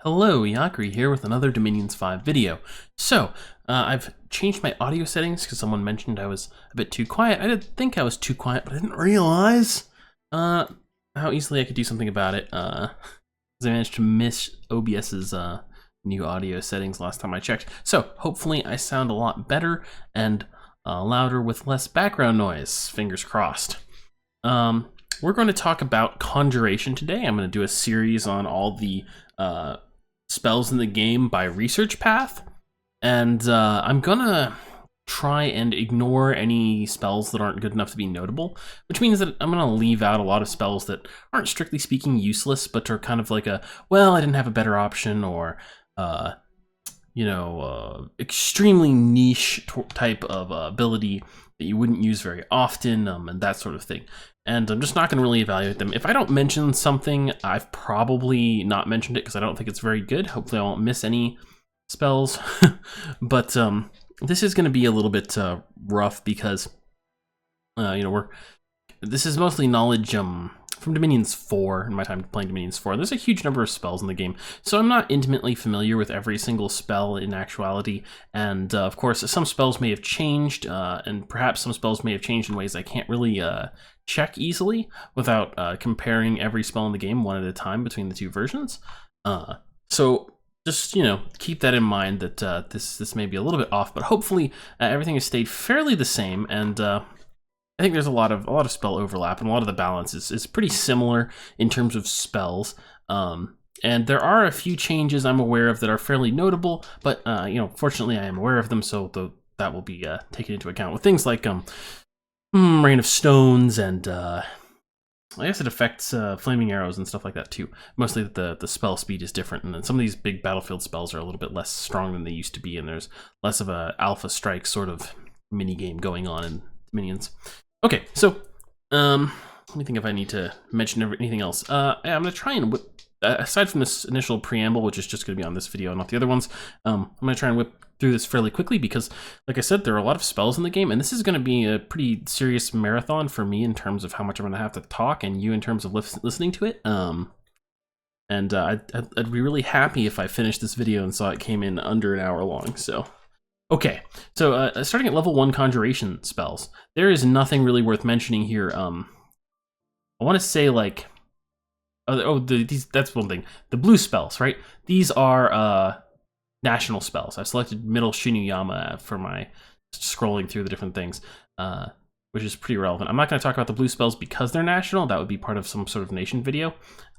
Hello, Yakri here with another Dominions 5 video. So, I've changed my audio settings because someone mentioned I was a bit too quiet. I didn't think I was too quiet, but I didn't realize how easily I could do something about it. 'Cause I managed to miss OBS's new audio settings last time I checked. So, hopefully I sound a lot better and louder with less background noise. Fingers crossed. We're going to talk about Conjuration today. I'm going to do a series on all the spells in the game by research path, and I'm gonna try and ignore any spells that aren't good enough to be notable, which means that I'm gonna leave out a lot of spells that aren't strictly speaking useless, but are kind of like well, I didn't have a better option, or extremely niche type of ability that you wouldn't use very often, and that sort of thing. And I'm just not going to really evaluate them. If I don't mention something, I've probably not mentioned it because I don't think it's very good. Hopefully I won't miss any spells. But this is going to be a little bit rough because, this is mostly knowledge from Dominions 4, in my time playing Dominions 4. There's a huge number of spells in the game, so I'm not intimately familiar with every single spell in actuality, and of course some spells may have changed, and perhaps some spells may have changed in ways I can't really check easily without comparing every spell in the game one at a time between the two versions. So just, keep that in mind that this may be a little bit off, but hopefully everything has stayed fairly the same, and I think there's a lot of spell overlap, and a lot of the balance is pretty similar in terms of spells. And there are a few changes I'm aware of that are fairly notable, but fortunately I am aware of them, so that will be taken into account with things like Rain of Stones, and I guess it affects flaming arrows and stuff like that too. Mostly that the spell speed is different, and then some of these big battlefield spells are a little bit less strong than they used to be, and there's less of a alpha strike sort of mini game going on in Minions. Okay, so let me think if I need to mention anything else. I'm going to try and whip, aside from this initial preamble, which is just going to be on this video, not the other ones, I'm going to try and whip through this fairly quickly because, like I said, there are a lot of spells in the game, and this is going to be a pretty serious marathon for me in terms of how much I'm going to have to talk, and you in terms of listening to it. And I'd be really happy if I finished this video and saw it came in under an hour long, so... Okay, so starting at level 1 Conjuration spells, there is nothing really worth mentioning here. I want to say, like, that's one thing. The blue spells, right? These are national spells. I've selected Middle Shinuyama for my scrolling through the different things, which is pretty relevant. I'm not going to talk about the blue spells because they're national. That would be part of some sort of nation video.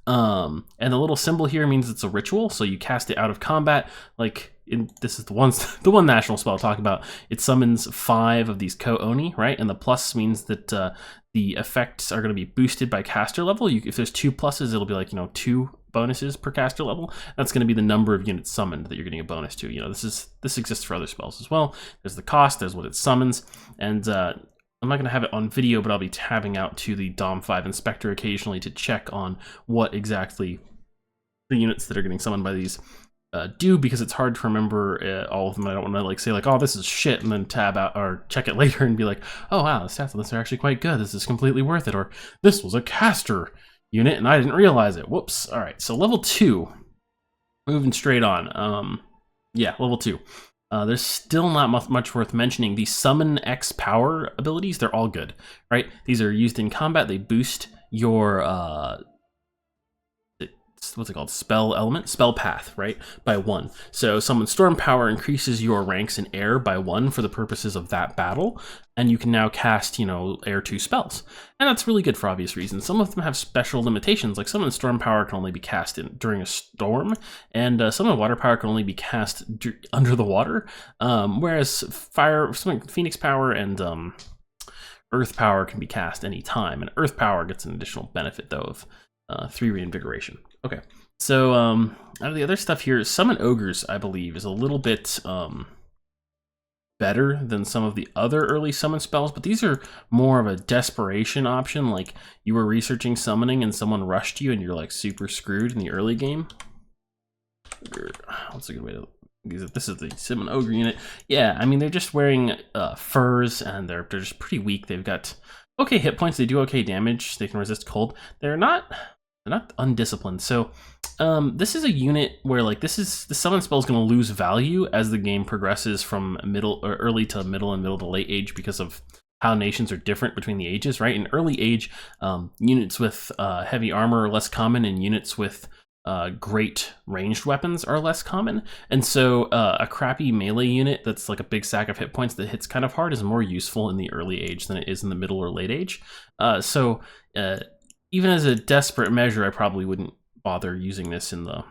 And the little symbol here means it's a ritual, so you cast it out of combat, like... this is the one national spell I'll talk about. It summons 5 of these Ko-Oni, right? And the plus means that the effects are going to be boosted by caster level. If there's 2 pluses, it'll be like 2 bonuses per caster level. That's going to be the number of units summoned that you're getting a bonus to. This exists for other spells as well. There's the cost, there's what it summons, and I'm not going to have it on video, but I'll be tabbing out to the Dom 5 and Specter occasionally to check on what exactly the units that are getting summoned by these do, because it's hard to remember all of them. I don't want to say oh, this is shit, and then tab out or check it later and be like, oh wow, the stats on this are actually quite good, this is completely worth it, or this was a caster unit and I didn't realize it, whoops. All right, so level 2, moving straight on. Yeah, level 2. There's still not much worth mentioning. The summon X power abilities, they're all good, right? These are used in combat. They boost your what's it called? Spell path, right? By 1. So summon storm power increases your ranks in air by 1 for the purposes of that battle, and you can now cast, air 2 spells. And that's really good for obvious reasons. Some of them have special limitations, like summon storm power can only be cast during a storm, and summon water power can only be cast under the water, whereas phoenix power and earth power can be cast anytime, and earth power gets an additional benefit though of 3 reinvigoration. Okay, so out of the other stuff here, Summon Ogres, I believe, is a little bit better than some of the other early summon spells, but these are more of a desperation option, like you were researching summoning and someone rushed you and you're like super screwed in the early game. What's a good way to... This is the Summon Ogre unit. Yeah, I mean, they're just wearing furs, and they're just pretty weak. They've got okay hit points, they do okay damage, they can resist cold. They're not they're not undisciplined. So this is a unit where like the summon spell is going to lose value as the game progresses from middle or early to middle and middle to late age because of how nations are different between the ages, right? In early age, units with heavy armor are less common, and units with great ranged weapons are less common. And so a crappy melee unit that's like a big sack of hit points that hits kind of hard is more useful in the early age than it is in the middle or late age. So even as a desperate measure, I probably wouldn't bother using this in the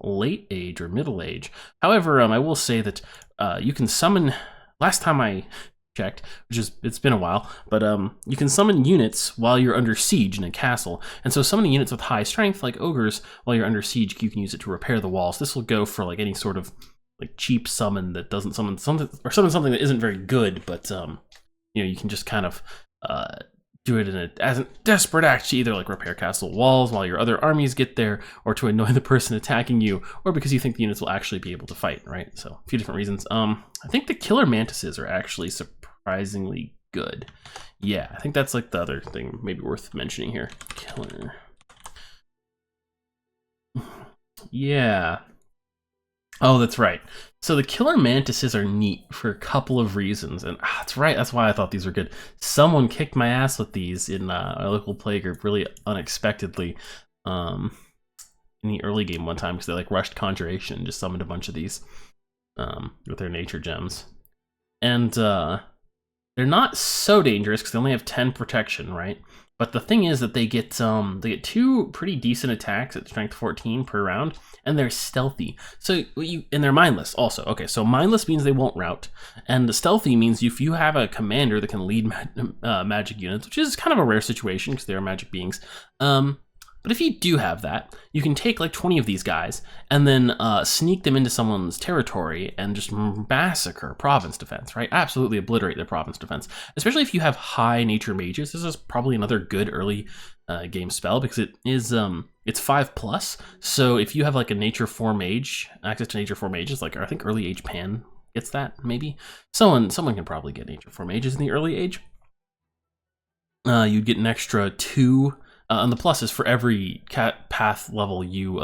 late age or middle age. However, I will say that you can summon, last time I checked, it's been a while, but you can summon units while you're under siege in a castle. And so summoning units with high strength, like ogres, while you're under siege, you can use it to repair the walls. This will go for like any sort of like cheap summon that doesn't summon something, or summon something that isn't very good, but you can just kind of do it as a desperate act to either like repair castle walls while your other armies get there, or to annoy the person attacking you, or because you think the units will actually be able to fight, right? So a few different reasons. I think the killer mantises are actually surprisingly good. Yeah, I think that's like the other thing maybe worth mentioning here. Killer. Yeah. Oh, that's right. So the killer mantises are neat for a couple of reasons, and that's right. That's why I thought these were good. Someone kicked my ass with these in a local play group really unexpectedly in the early game one time because they like rushed Conjuration and just summoned a bunch of these with their nature gems, and they're not so dangerous because they only have 10 protection, right? But the thing is that they get 2 pretty decent attacks at strength 14 per round, and they're stealthy. So and they're mindless also. Okay, so mindless means they won't rout, and the stealthy means if you have a commander that can lead magic units, which is kind of a rare situation because they are magic beings. But if you do have that, you can take like 20 of these guys and then sneak them into someone's territory and just massacre province defense, right? Absolutely obliterate their province defense, especially if you have high nature mages. This is probably another good early game spell because it is it's 5+. So if you have like a nature 4 mage, access to nature 4 mages, like I think early age Pan gets that maybe. Someone can probably get nature 4 mages in the early age. You'd get an extra 2. And the plus is for every path level you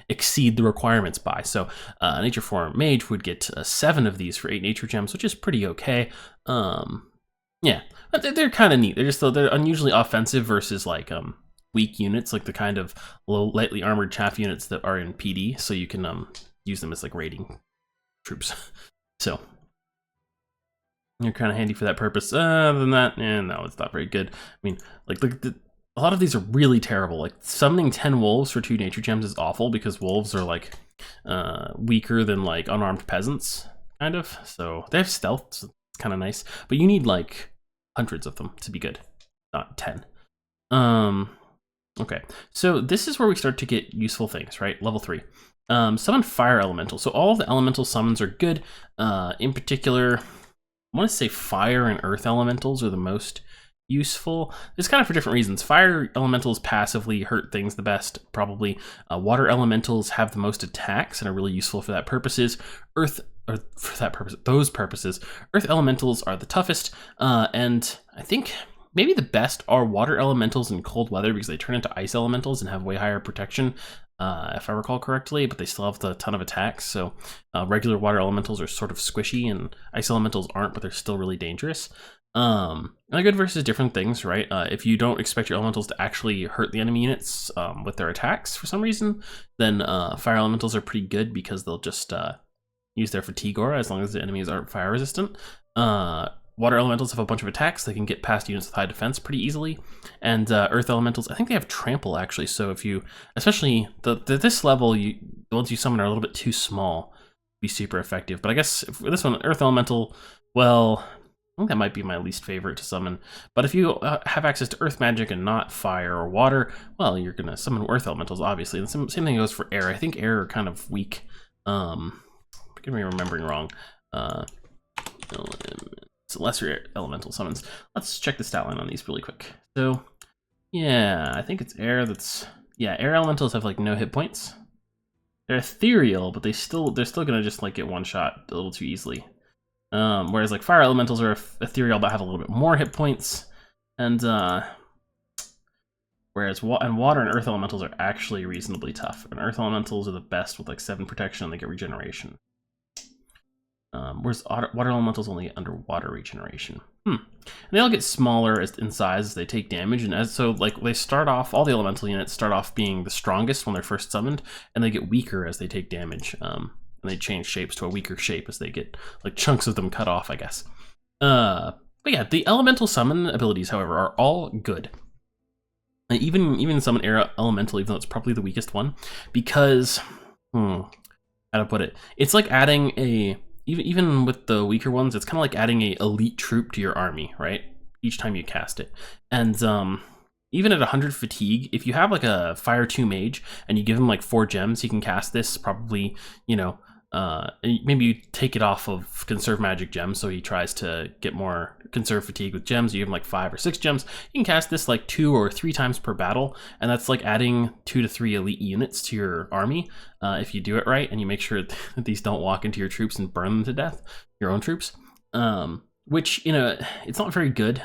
exceed the requirements by. So Nature 4 Mage would get 7 of these for 8 nature gems, which is pretty okay. Yeah, but they're kind of neat. They're unusually offensive versus like weak units, like the kind of lightly armored chaff units that are in PD. So you can use them as like raiding troops. So you're kind of handy for that purpose. Other than that, no, it's not very good. I mean, like a lot of these are really terrible. Like summoning 10 wolves for 2 nature gems is awful because wolves are like weaker than like unarmed peasants, kind of. So they have stealth, so it's kind of nice. But you need like hundreds of them to be good, not 10. Okay, so this is where we start to get useful things, right? Level 3. Summon fire elemental. So all of the elemental summons are good. In particular, I want to say fire and earth elementals are the most useful. It's kind of for different reasons. Fire elementals passively hurt things the best, probably. Water elementals have the most attacks and are really useful for that purposes. Those purposes. Earth elementals are the toughest, and I think maybe the best are water elementals in cold weather because they turn into ice elementals and have way higher protection, if I recall correctly, but they still have a ton of attacks. So regular water elementals are sort of squishy and ice elementals aren't, but they're still really dangerous. And they're good versus different things, right? If you don't expect your elementals to actually hurt the enemy units with their attacks for some reason, then fire elementals are pretty good because they'll just use their fatigue aura as long as the enemies aren't fire resistant. Water elementals have a bunch of attacks. They can get past units with high defense pretty easily. And earth elementals, I think they have trample actually. So if you, especially this level, the ones you summon are a little bit too small to be super effective. But I guess for this one, earth elemental, well, I think that might be my least favorite to summon. But if you have access to earth magic and not fire or water, well, you're going to summon earth elementals, obviously. And the same thing goes for air. I think air are kind of weak. Forgive me remembering wrong. Lesser elemental summons. Let's check the stat line on these really quick. So, yeah, I think it's air that's... Yeah, air elementals have, like, no hit points. They're ethereal, but they're still gonna just, like, get one shot a little too easily. Whereas like fire elementals are ethereal but have a little bit more hit points, and Whereas water and earth elementals are actually reasonably tough. And earth elementals are the best with like 7 protection and they get regeneration. Whereas water elementals only get underwater regeneration. And they all get smaller in size as they take damage, and so like they start off, all the elemental units start off being the strongest when they're first summoned, and they get weaker as they take damage. And they change shapes to a weaker shape as they get like chunks of them cut off, I guess. But yeah, the elemental summon abilities, however, are all good. Even summon air elemental, even though it's probably the weakest one, because how to put it, it's like adding a even with the weaker ones, it's kind of like adding a elite troop to your army, right? Each time you cast it. And even at 100 fatigue, if you have like a Fire 2 mage and you give him like 4 gems, he can cast this probably, you know, maybe you take it off of conserve magic gems, so he tries to get more conserve fatigue with gems. You give him like 5 or 6 gems. You can cast this like 2 or 3 times per battle, and that's like adding 2 to 3 elite units to your army if you do it right, and you make sure that these don't walk into your troops and burn them to death, your own troops. Which, you know, it's not very good,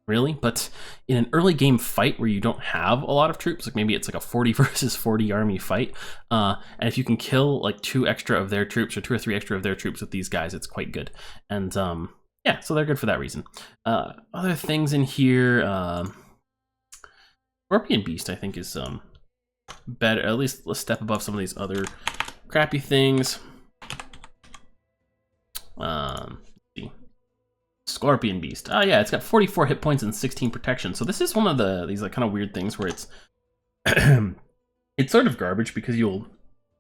really, but in an early game fight where you don't have a lot of troops, like maybe it's like a 40 versus 40 army fight, and if you can kill like 2 extra of their troops or 2 or 3 extra of their troops with these guys, it's quite good. And yeah, so they're good for that reason. Other things in here, Scorpion Beast I think is better, at least a step above some of these other crappy things. Let's see. Scorpion Beast. Oh yeah, it's got 44 hit points and 16 protection. So this is one of these like kind of weird things where it's it's sort of garbage because you'll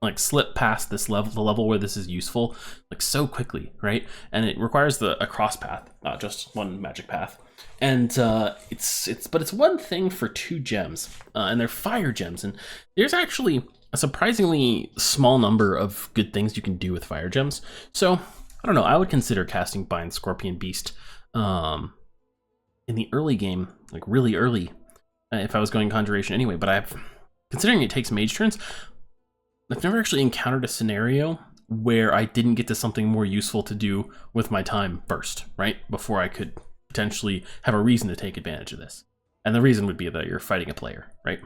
like slip past this level, the level where this is useful, like so quickly, right? And it requires a cross path, not just one magic path. And it's one thing for 2 gems, and they're fire gems. And there's actually a surprisingly small number of good things you can do with fire gems. So I don't know, I would consider casting Bind Scorpion Beast in the early game, like really early, if I was going Conjuration anyway. But considering it takes mage turns, I've never actually encountered a scenario where I didn't get to something more useful to do with my time first, right? Before I could potentially have a reason to take advantage of this. And the reason would be that you're fighting a player, right?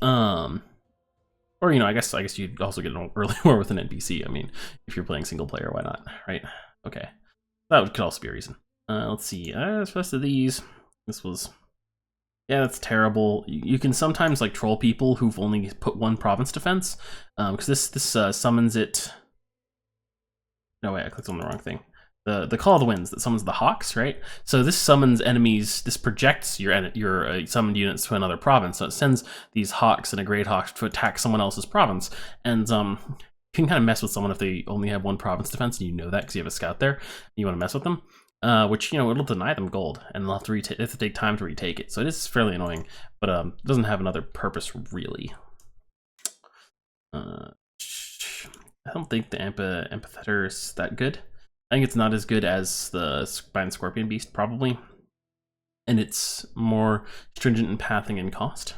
Or, you know, I guess you'd also get an early war with an NPC. I mean, if you're playing single player, why not, right? Okay. That could also be a reason. Let's see. The rest of these, this was... Yeah, that's terrible. You can sometimes like troll people who've only put 1 province defense, because this summons it. No wait, I clicked on the wrong thing. The Call of the Winds that summons the Hawks, right? So this summons enemies. This projects your summoned units to another province. So it sends these Hawks and a Great Hawk to attack someone else's province, and you can kind of mess with someone if they only have 1 province defense, and you know that because you have a scout there. And you want to mess with them. Which, you know, it'll deny them gold, and they'll have to take time to retake it. So it is fairly annoying, but it doesn't have another purpose really. I don't think the Amphitheater is that good. I think it's not as good as the Bind Scorpion Beast, probably, and it's more stringent in pathing and cost.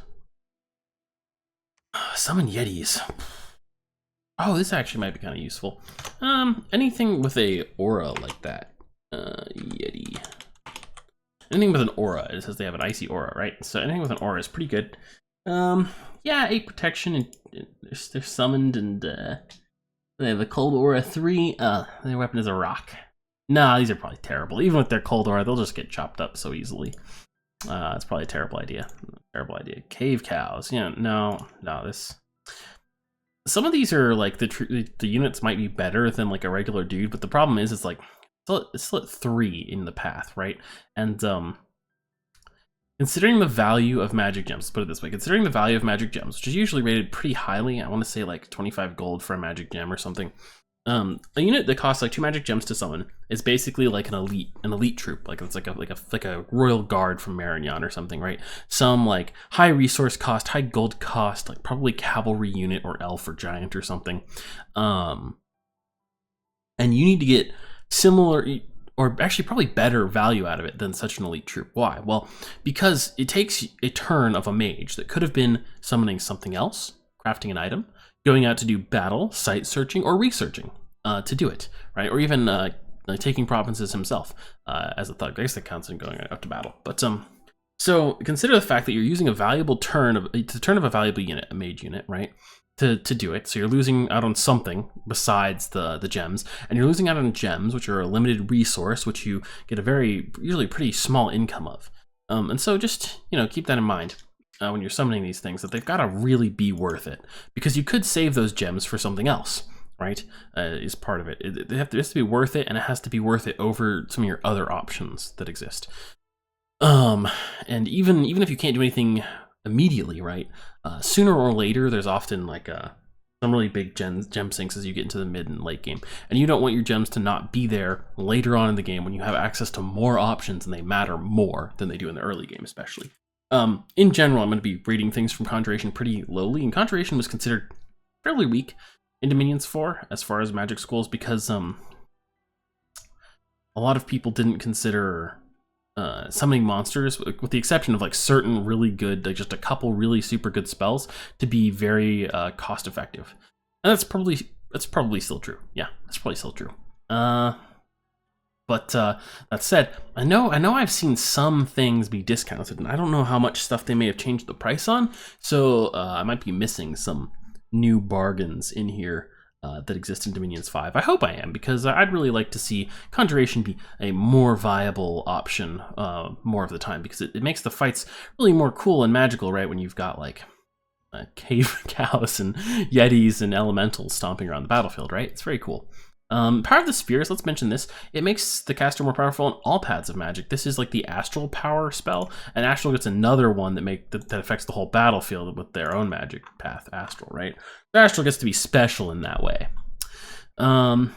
Summon Yetis. Oh, this actually might be kind of useful. Anything with a aura like that. Yeti. Anything with an aura, it says they have an icy aura, right? So anything with an aura is pretty good. Yeah, 8 protection, and they're summoned, and they have a cold aura 3. Their weapon is a rock. Nah, these are probably terrible. Even with their cold aura, they'll just get chopped up so easily. It's probably a terrible idea. Terrible idea. Cave cows. Yeah, no, this. Some of these are like the units might be better than like a regular dude, but the problem is it's like. It's still at 3 in the path, right? And considering the value of magic gems, let's put it this way, considering the value of magic gems, which is usually rated pretty highly, I want to say like 25 gold for a magic gem or something. A unit that costs like 2 magic gems to summon is basically like an elite troop. Like it's like a royal guard from Marignan or something, right? Some like high resource cost, high gold cost, like probably cavalry unit or elf or giant or something. And you need to get similar, or actually probably better value out of it than such an elite troop. Why? Well, because it takes a turn of a mage that could have been summoning something else, crafting an item, going out to do battle, site searching, or researching to do it, right? Or even taking provinces himself as a thug. I guess that counts in going out to battle. But So consider the fact that you're using a valuable turn of a valuable unit, a mage unit, right? To do it. So you're losing out on something besides the gems, and you're losing out on gems, which are a limited resource, which you get a usually pretty small income of. And so just, keep that in mind when you're summoning these things, that they've got to really be worth it, because you could save those gems for something else, right? Is part of it. It has to be worth it, and it has to be worth it over some of your other options that exist. And even if you can't do anything immediately, right? Sooner or later, there's often like some really big gem sinks as you get into the mid and late game, and you don't want your gems to not be there later on in the game when you have access to more options and they matter more than they do in the early game, especially. In general, I'm going to be rating things from Conjuration pretty lowly, and Conjuration was considered fairly weak in Dominions 4 as far as magic schools, because a lot of people didn't consider summoning monsters, with the exception of like certain really good, like just a couple really super good spells, to be very cost effective. And that's probably still true. Yeah, that's probably still true. But that said, I know I've seen some things be discounted, and I don't know how much stuff they may have changed the price on, so I might be missing some new bargains in here that exist in Dominions 5. I hope I am, because I'd really like to see Conjuration be a more viable option more of the time, because it makes the fights really more cool and magical, right? When you've got like cave cows and yetis and elementals stomping around the battlefield, right? It's very cool. Power of the Spheres, let's mention this. It makes the caster more powerful on all paths of magic. This is like the Astral Power spell, and Astral gets another one that affects the whole battlefield with their own magic path, Astral, right? The Astral gets to be special in that way. A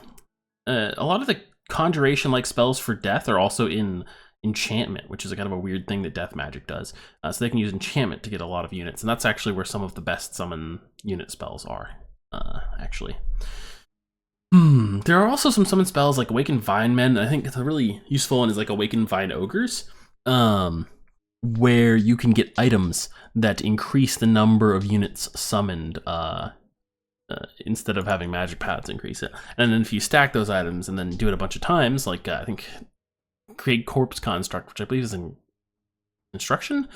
lot of the Conjuration-like spells for death are also in Enchantment, which is a kind of a weird thing that death magic does. So they can use Enchantment to get a lot of units, and that's actually where some of the best summon unit spells are, actually. There are also some summon spells like Awakened Vine Men. I think the really useful one is like Awakened Vine Ogres, where you can get items that increase the number of units summoned instead of having magic paths increase it. And then if you stack those items and then do it a bunch of times, like I think create Corpse Construct, which I believe is in Instruction,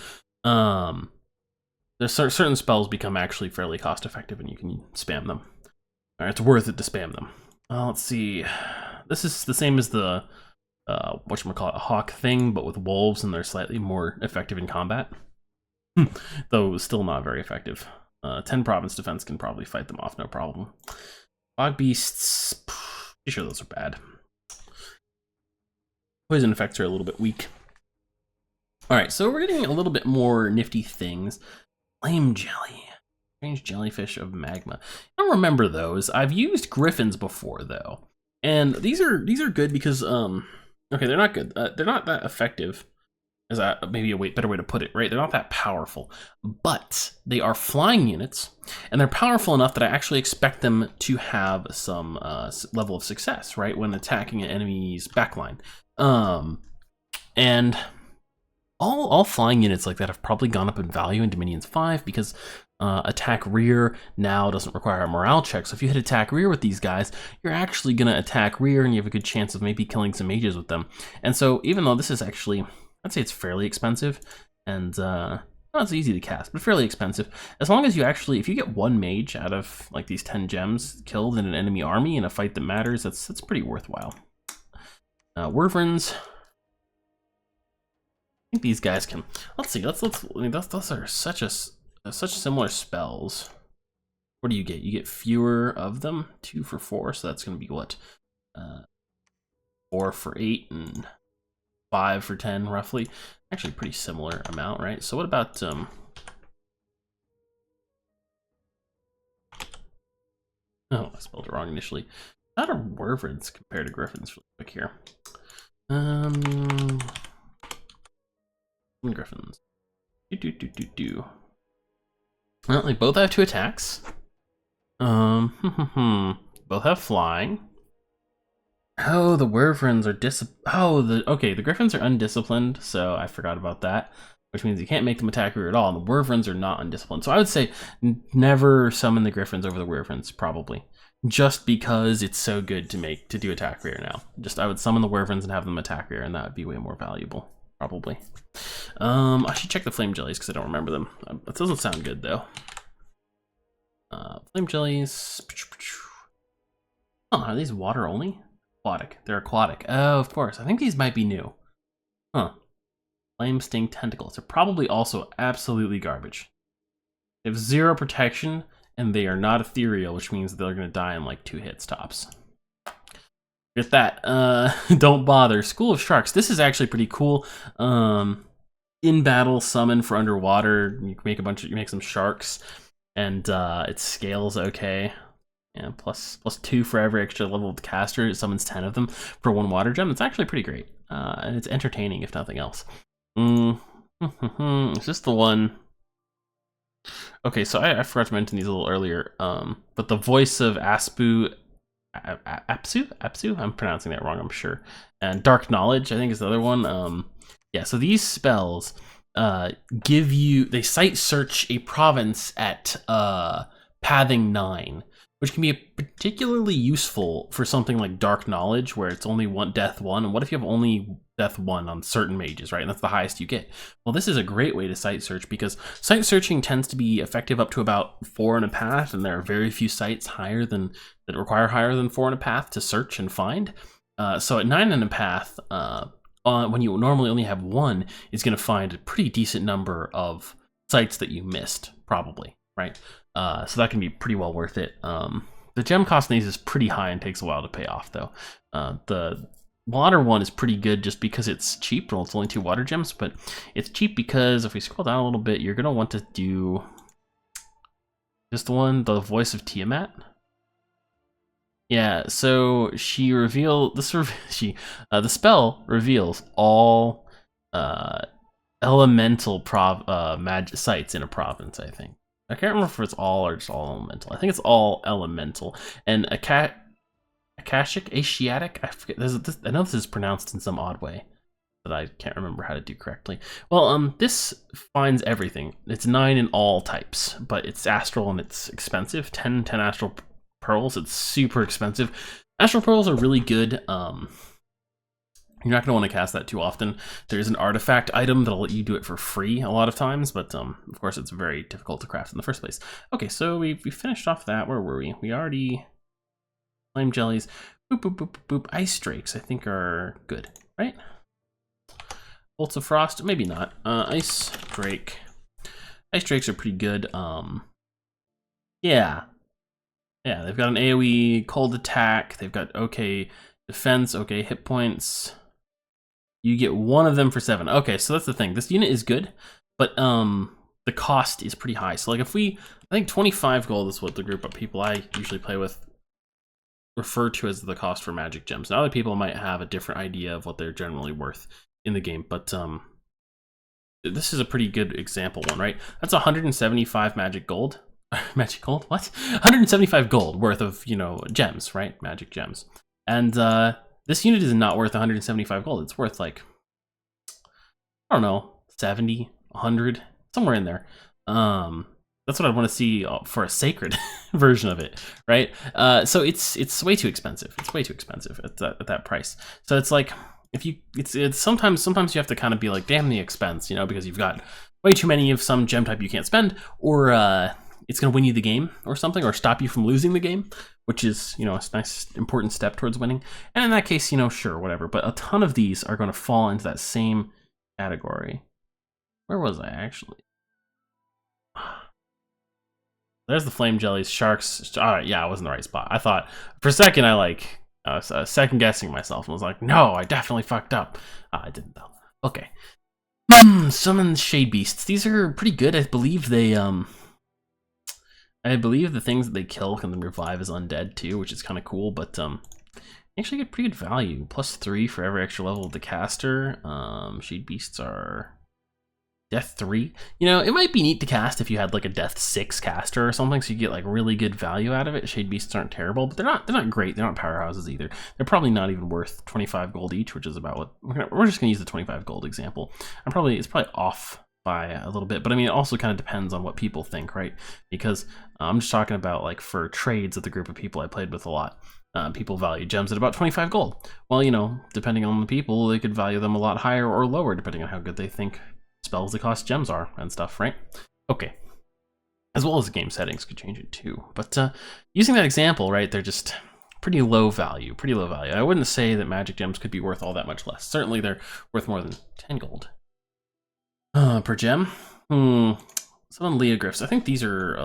there's certain spells become actually fairly cost effective and you can spam them. It's worth it to spam them. Let's see. This is the same as the whatchamacallit, Hawk thing, but with wolves, and they're slightly more effective in combat. Though still not very effective. 10 province defense can probably fight them off, no problem. Fog beasts, pretty sure those are bad. Poison effects are a little bit weak. Alright, so we're getting a little bit more nifty things. Flame jelly. Strange jellyfish of magma. I don't remember those. I've used griffins before though, and these are good because okay, they're not good. They're not that effective, as maybe a better way to put it, right? They're not that powerful, but they are flying units, and they're powerful enough that I actually expect them to have some level of success, right, when attacking an enemy's backline. And all flying units like that have probably gone up in value in Dominions 5 because attack rear now doesn't require a morale check. So if you hit attack rear with these guys, you're actually going to attack rear and you have a good chance of maybe killing some mages with them. And so even though this is actually, I'd say it's fairly expensive, and well, it's easy to cast, but fairly expensive. As long as you actually, if you get one mage out of like these 10 gems killed in an enemy army in a fight that matters, that's pretty worthwhile. Wyverns. I think these guys can. Let's see. Let's. I mean, those are such similar spells. What do you get? You get fewer of them. 2 for 4, so that's going to be what? 4 for 8 and 5 for 10, roughly. Actually, pretty similar amount, right? So what about Oh, I spelled it wrong initially. How are wyverns compared to griffins? Really quick here. Griffins. Well, they both have 2 attacks. Both have flying. Oh, the wyverns are the griffins are undisciplined, so I forgot about that. Which means you can't make them attack rear at all, and the wyverns are not undisciplined. So I would say never summon the griffins over the wyverns, probably. Just because it's so good to do attack rear now. I would summon the wyverns and have them attack rear, and that would be way more valuable. probably. I should check the flame jellies because I don't remember them. That doesn't sound good though. Flame jellies. Oh, are these water only? Aquatic. They're aquatic. Oh, of course. I think these might be new. Huh. Flame sting tentacles. They're probably also absolutely garbage. They have 0 protection, and they are not ethereal, which means they're going to die in like 2 hits tops. Get that. Don't bother. School of Sharks. This is actually pretty cool. In battle, summon for underwater. You can make you make some sharks, and it scales okay. Yeah, plus 2 for every extra level of the caster. It summons 10 of them for 1 water gem. It's actually pretty great, and it's entertaining if nothing else. It's just the one. Okay, so I forgot to mention these a little earlier. But the voice of Apsu. I'm pronouncing that wrong, I'm sure. And Dark Knowledge, I think, is the other one. Yeah, so these spells they sight search a province at pathing 9, which can be particularly useful for something like Dark Knowledge, where it's only death 1. And what if you have only death 1 on certain mages, right? And that's the highest you get. Well, this is a great way to sight search, because sight searching tends to be effective up to about 4 in a path, and there are very few sites that require higher than 4 in a path to search and find. So at 9 in a path, when you normally only have 1, is going to find a pretty decent number of sites that you missed, probably, right? So that can be pretty well worth it. The gem cost on these is pretty high and takes a while to pay off, though. The water one is pretty good just because it's cheap. Well, it's only 2 water gems, but it's cheap because if we scroll down a little bit, you're going to want to do just the voice of Tiamat. Yeah, so the spell reveals all elemental magic sites in a province, I think. I can't remember if it's all or just all elemental. I think it's all elemental. And Asiatic, I forget. I know this is pronounced in some odd way that I can't remember how to do correctly. Well, this finds everything. It's 9 in all types, but it's astral and it's expensive. 10 astral pearls. It's super expensive. Astral pearls are really good. You're not going to want to cast that too often. There's an artifact item that'll let you do it for free a lot of times, but of course it's very difficult to craft in the first place. Okay, so we finished off that. Where were we? We already... Flame jellies. Boop, boop, boop, boop. Ice drakes, I think, are good, right? Bolts of frost? Maybe not. Ice drake. Ice drakes are pretty good. Yeah, they've got an AoE cold attack. They've got okay defense, okay hit points. You get 1 of them for 7. Okay, so that's the thing. This unit is good, but the cost is pretty high. So like I think 25 gold is what the group of people I usually play with refer to as the cost for magic gems. Now other people might have a different idea of what they're generally worth in the game, but this is a pretty good example one, right? That's 175 magic gold. Magic gold? What? 175 gold worth of, gems, right? Magic gems. And this unit is not worth 175 gold. It's worth like, I don't know, 70, 100, somewhere in there. That's what I'd want to see for a sacred version of it, right? So it's way too expensive. It's way too expensive at that price. So it's like it's sometimes you have to kind of be like, damn the expense, because you've got way too many of some gem type you can't spend, or it's going to win you the game or something, or stop you from losing the game, which is, a nice important step towards winning. And in that case, sure, whatever. But a ton of these are going to fall into that same category. Where was I actually? There's the flame jellies, sharks. All right, yeah, I was in the right spot. I thought for a second I was second guessing myself and was like, no, I definitely fucked up. I didn't though. Okay. Summon shade beasts. These are pretty good. I believe the things that they kill can revive as undead too, which is kind of cool, but you actually get pretty good value. +3 for every extra level of the caster. Shade beasts are death 3. It might be neat to cast if you had like a death 6 caster or something, so you get like really good value out of it. Shade beasts aren't terrible, but they're not great. They're not powerhouses either. They're probably not even worth 25 gold each, which is about what we're just gonna use the 25 gold example. It's probably off by a little bit, but I mean, it also kind of depends on what people think, right? Because I'm just talking about like for trades with the group of people I played with a lot. People value gems at about 25 gold. Well, you know, depending on the people, they could value them a lot higher or lower, depending on how good they think spells that cost gems are and stuff, right? Okay. As well as the game settings could change it too. But using that example, right, they're just pretty low value, I wouldn't say that magic gems could be worth all that much less. Certainly they're worth more than 10 gold per gem. Some Leogryphs. I think these are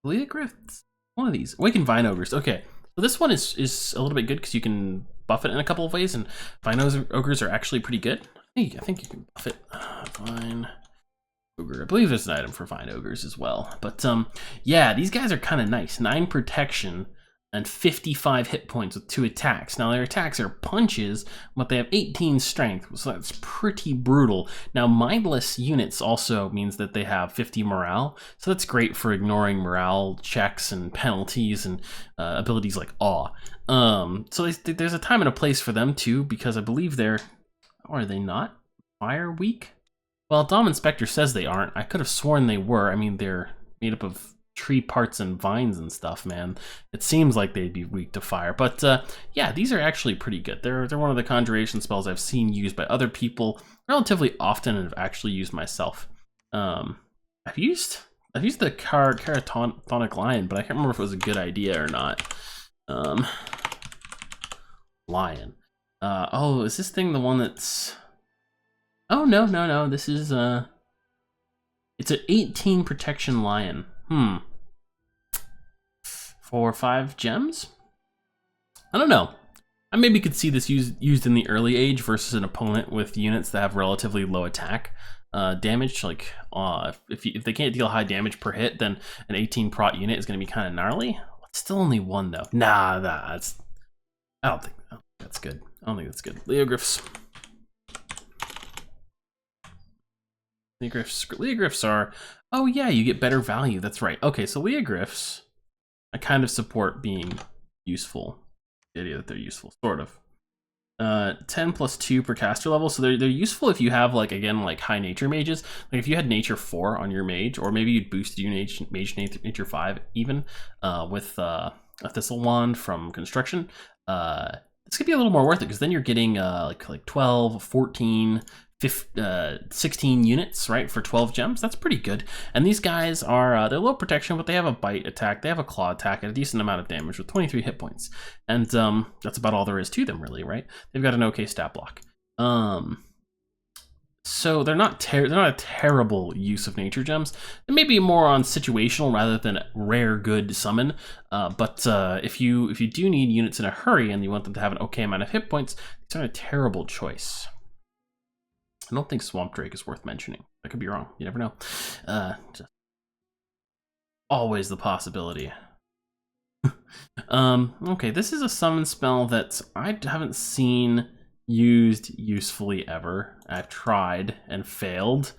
Leogryphs? One of these. Awakened Vine Ogres. Okay. So this one is a little bit good because you can buff it in a couple of ways, and Vine Ogres are actually pretty good. I think you can buff it. Vine Ogre. I believe there's an item for Vine Ogres as well. But yeah, these guys are kind of nice. 9 protection and 55 hit points with 2 attacks. Now their attacks are punches, but they have 18 strength, so that's pretty brutal. Now mindless units also means that they have 50 morale, so that's great for ignoring morale checks and penalties and abilities like awe. So there's a time and a place for them too, because I believe they're, or are they not, fire weak? Well, Dom and Specter says they aren't. I could have sworn they were. I mean, they're made up of tree parts and vines and stuff, man. It seems like they'd be weak to fire, but yeah, these are actually pretty good. They're one of the conjuration spells I've seen used by other people relatively often and have actually used myself. I've used the Catatonic Lion, but I can't remember if it was a good idea or not. Lion. Oh, is this thing the one that's... Oh, no, this is it's an 18 protection lion. For 5 gems? I don't know. I maybe could see this used in the early age versus an opponent with units that have relatively low attack damage. Like if they can't deal high damage per hit, then an 18 prot unit is going to be kind of gnarly. It's still only 1 though. Nah, that's... I don't think that's good. I don't think that's good. Leogryphs. Leogryphs are... Oh yeah, you get better value. That's right. Okay, so Leogryphs, I kind of support being useful. The idea that they're useful, sort of. 10 plus 2 per caster level, so they're useful if you have, like, again, like high nature mages. Like if you had nature 4 on your mage, or maybe you'd boosted your mage nature 5 even with a Thistle Wand from Construction. This could be a little more worth it because then you're getting like 12, 14, 16 units, right, for 12 gems. That's pretty good. And these guys are, they're low protection, but they have a bite attack, they have a claw attack, and a decent amount of damage with 23 hit points. And that's about all there is to them, really, right? They've got an okay stat block. So they're not a terrible use of nature gems. They may be more on situational rather than rare good summon. But if you do need units in a hurry and you want them to have an okay amount of hit points, it's not a terrible choice. I don't think Swamp Drake is worth mentioning. I could be wrong. You never know. Just always the possibility. Okay, this is a summon spell that I haven't seen used usefully ever. I've tried and failed.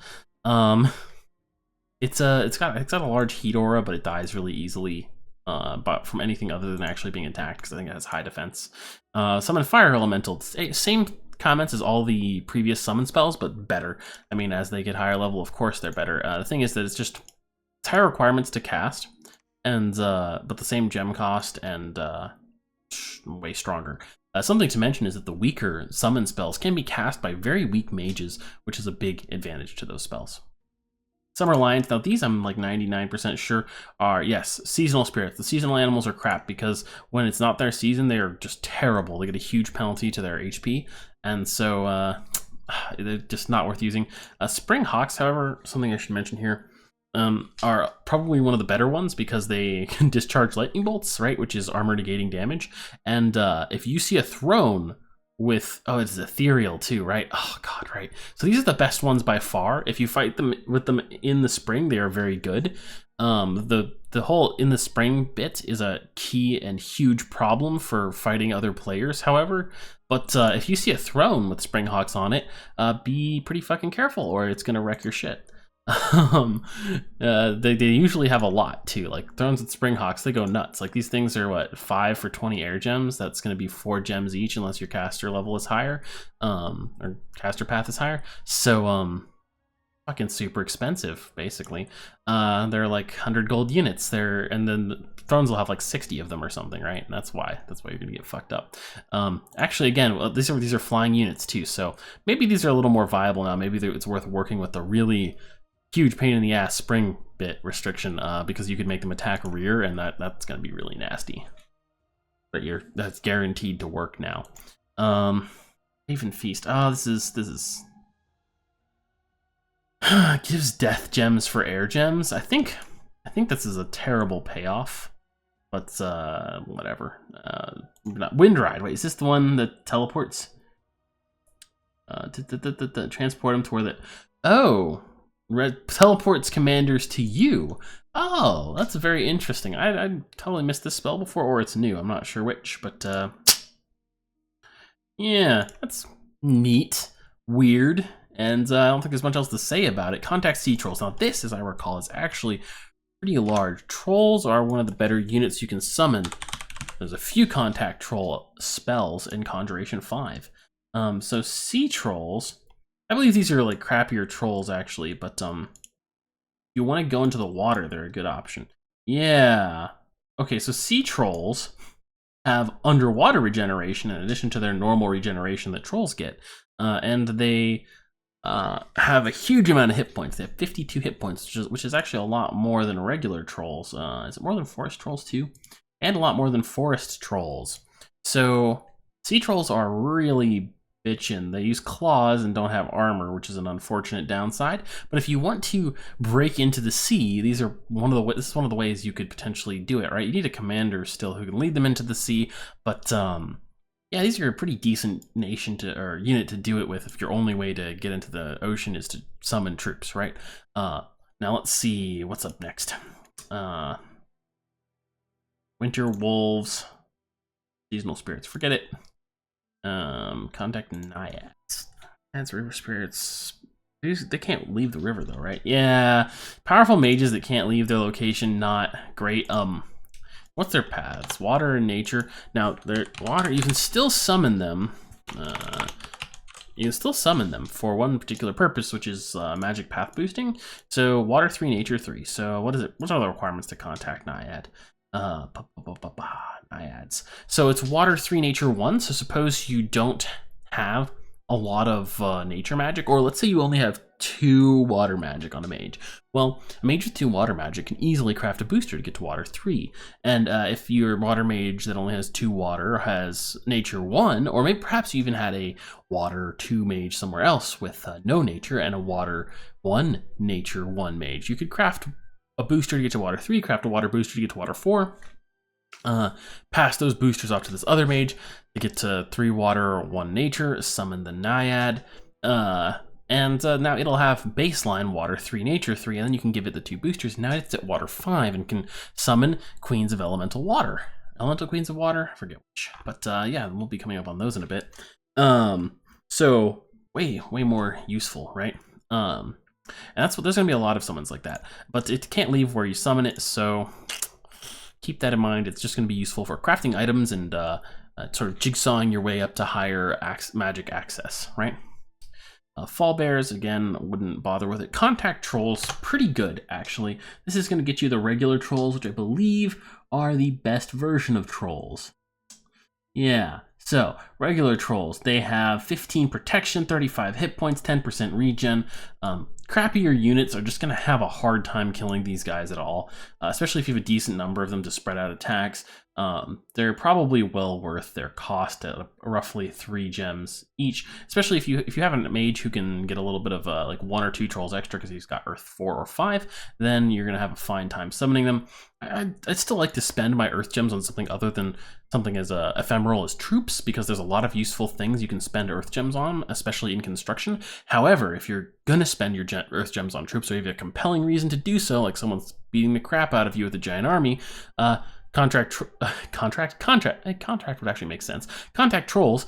It's got a large heat aura, but it dies really easily. But from anything other than actually being attacked, because I think it has high defense. Summon Fire Elemental. Same comments as all the previous summon spells, but better. I mean, as they get higher level, of course they're better. The thing is that it's higher requirements to cast, and but the same gem cost and way stronger. Something to mention is that the weaker summon spells can be cast by very weak mages, which is a big advantage to those spells. Summer Lions, now these I'm like 99% sure are, yes, seasonal spirits. The seasonal animals are crap because when it's not their season, they are just terrible. They get a huge penalty to their HP, and so they're just not worth using. Spring Hawks, however, something I should mention here, are probably one of the better ones because they can discharge lightning bolts, right, which is armor negating damage. And if you see a throne with, oh, it's ethereal too, right? Oh god, right. So these are the best ones by far. If you fight them with them in the spring, they are very good. The whole in the spring bit is a key and huge problem for fighting other players, however. But if you see a throne with Springhawks on it, be pretty fucking careful or it's gonna wreck your shit. They usually have a lot too, like thrones with Springhawks, they go nuts. Like these things are what, 5 for 20 air gems. That's going to be 4 gems each unless your caster level is higher, or caster path is higher. So fucking super expensive, basically. They're like 100 gold units. And then the thrones will have like 60 of them or something, right? And that's why you're gonna get fucked up. Actually, again, well, these are flying units too, so maybe these are a little more viable now. Maybe it's worth working with the really huge pain in the ass spring bit restriction, because you could make them attack rear, and that's gonna be really nasty. But that's guaranteed to work now. Even Feast. Oh, this is gives death gems for air gems. I think this is a terrible payoff, but whatever. Wind Ride. Wait, is this the one that teleports? Transport them to where teleports commanders to you. Oh, that's very interesting. I totally missed this spell before, or it's new. I'm not sure which, but yeah, that's neat, weird, and I don't think there's much else to say about it. Contact Sea Trolls. Now this, as I recall, is actually pretty large. Trolls are one of the better units you can summon. There's a few contact troll spells in Conjuration 5. So Sea Trolls, I believe these are like crappier trolls actually, but if you want to go into the water, they're a good option. Yeah. Okay, so Sea Trolls have underwater regeneration in addition to their normal regeneration that trolls get, and they have a huge amount of hit points. They have 52 hit points, which is actually a lot more than regular trolls. Is it more than forest trolls too? And a lot more than forest trolls. So Sea Trolls are really bitchin'. They use claws and don't have armor, which is an unfortunate downside. But if you want to break into the sea, this is one of the ways you could potentially do it, right? You need a commander still who can lead them into the sea, but yeah, these are a pretty decent unit to do it with if your only way to get into the ocean is to summon troops, right? Now let's see what's up next. Winter Wolves, Seasonal Spirits, forget it. Contact Naiads. That's river spirits. They can't leave the river though, right? Yeah, powerful mages that can't leave their location, not great. What's their paths? Water and nature. Now, their water, you can still summon them. You can still summon them for one particular purpose, which is magic path boosting. So water 3, nature 3. So what is it? What are the requirements to contact Naiad? Naiads. So it's water 3, nature 1. So suppose you don't have a lot of nature magic, or let's say you only have 2 water magic on a mage. Well, a mage with 2 water magic can easily craft a booster to get to water 3. And if your water mage that only has 2 water has nature 1, or maybe perhaps you even had a water 2 mage somewhere else with no nature and a water 1 nature 1 mage, you could craft a booster to get to water 3, craft a water booster to get to water 4, pass those boosters off to this other mage to get to 3 water, 1 nature, summon the Naiad, and now it'll have baseline water 3, nature 3, and then you can give it the 2 boosters. Now it's at water 5 and can summon Queens of Elemental Water. Elemental Queens of Water? I forget which. But yeah, we'll be coming up on those in a bit. So way more useful, right? And there's going to be a lot of summons like that. But it can't leave where you summon it, so keep that in mind. It's just going to be useful for crafting items and sort of jigsawing your way up to higher magic access, right? Fall Bears, again, wouldn't bother with it. Contact Trolls, pretty good, actually. This is going to get you the regular Trolls, which I believe are the best version of Trolls. Yeah, so regular Trolls, they have 15 protection, 35 hit points, 10% regen. Crappier units are just going to have a hard time killing these guys at all, especially if you have a decent number of them to spread out attacks. They're probably well worth their cost at roughly 3 gems each, especially if you have a mage who can get a little bit of like 1 or 2 trolls extra because he's got Earth 4 or 5, then you're going to have a fine time summoning them. I'd still like to spend my Earth gems on something other than something as ephemeral as troops, because there's a lot of useful things you can spend Earth gems on, especially in construction. However, if you're going to spend your Earth gems on troops, or you have a compelling reason to do so, like someone's beating the crap out of you with a giant army, contract would actually make sense. Contact Trolls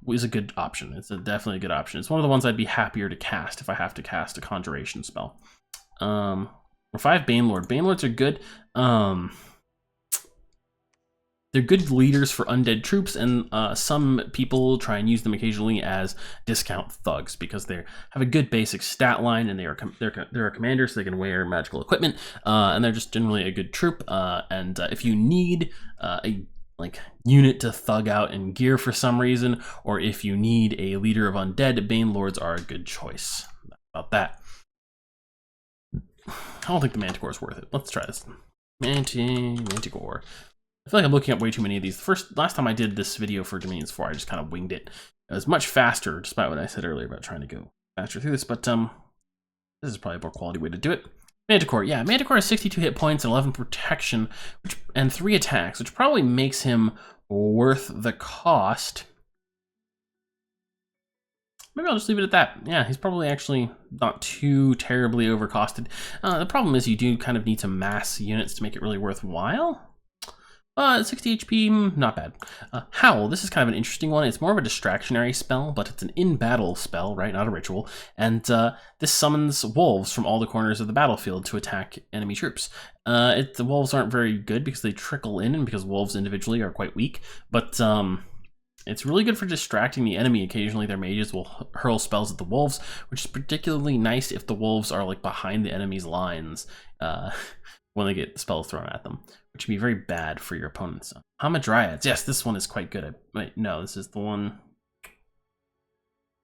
is a good option. It's definitely a good option. It's one of the ones I'd be happier to cast if I have to cast a Conjuration spell. Or 5 Banelord. Banelords are good. they're good leaders for undead troops, and some people try and use them occasionally as discount thugs because they have a good basic stat line, and they're a commander, so they can wear magical equipment, and they're just generally a good troop. And if you need a unit to thug out in gear for some reason, or if you need a leader of undead, Bane Lords are a good choice. About that. I don't think the Manticore is worth it. Let's try this. Manticore. I feel like I'm looking up way too many of these. Last time I did this video for Dominions 4, I just kind of winged it. It was much faster, despite what I said earlier about trying to go faster through this, but this is probably a more quality way to do it. Manticore, yeah, Manticore has 62 hit points and 11 protection, and 3 attacks, which probably makes him worth the cost. Maybe I'll just leave it at that. Yeah, he's probably actually not too terribly overcosted. The problem is you do kind of need to mass units to make it really worthwhile. 60 HP, not bad. Howl, this is kind of an interesting one. It's more of a distractionary spell, but it's an in-battle spell, right? Not a ritual. And this summons wolves from all the corners of the battlefield to attack enemy troops. The wolves aren't very good because they trickle in, and because wolves individually are quite weak. But it's really good for distracting the enemy. Occasionally their mages will hurl spells at the wolves, which is particularly nice if the wolves are like behind the enemy's lines when they get spells thrown at them, which can be very bad for your opponents. Hamadryads, yes, this one is quite good. Wait, no, this is the one,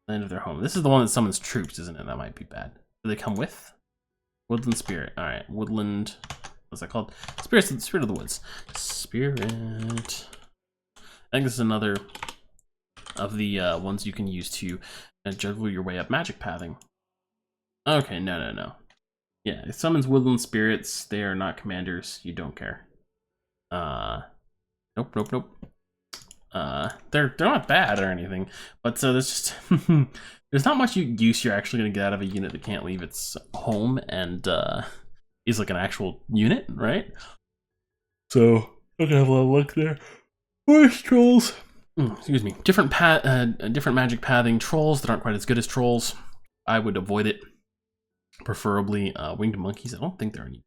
end of their home. This is the one that summons troops, isn't it? That might be bad. Do they come with? Woodland Spirit, all right, Woodland, what's that called? Spirit of the Woods. Spirit. I think this is another of the ones you can use to juggle your way up magic pathing. Okay, no. Yeah, it summons woodland spirits. They are not commanders. You don't care. Nope. They're not bad or anything, but there's just there's not much use you're actually gonna get out of a unit that can't leave its home and is like an actual unit, right? So I'm gonna have a little look there. Voice trolls. Excuse me. Different magic pathing trolls that aren't quite as good as trolls. I would avoid it. Preferably winged monkeys. I don't think they're any.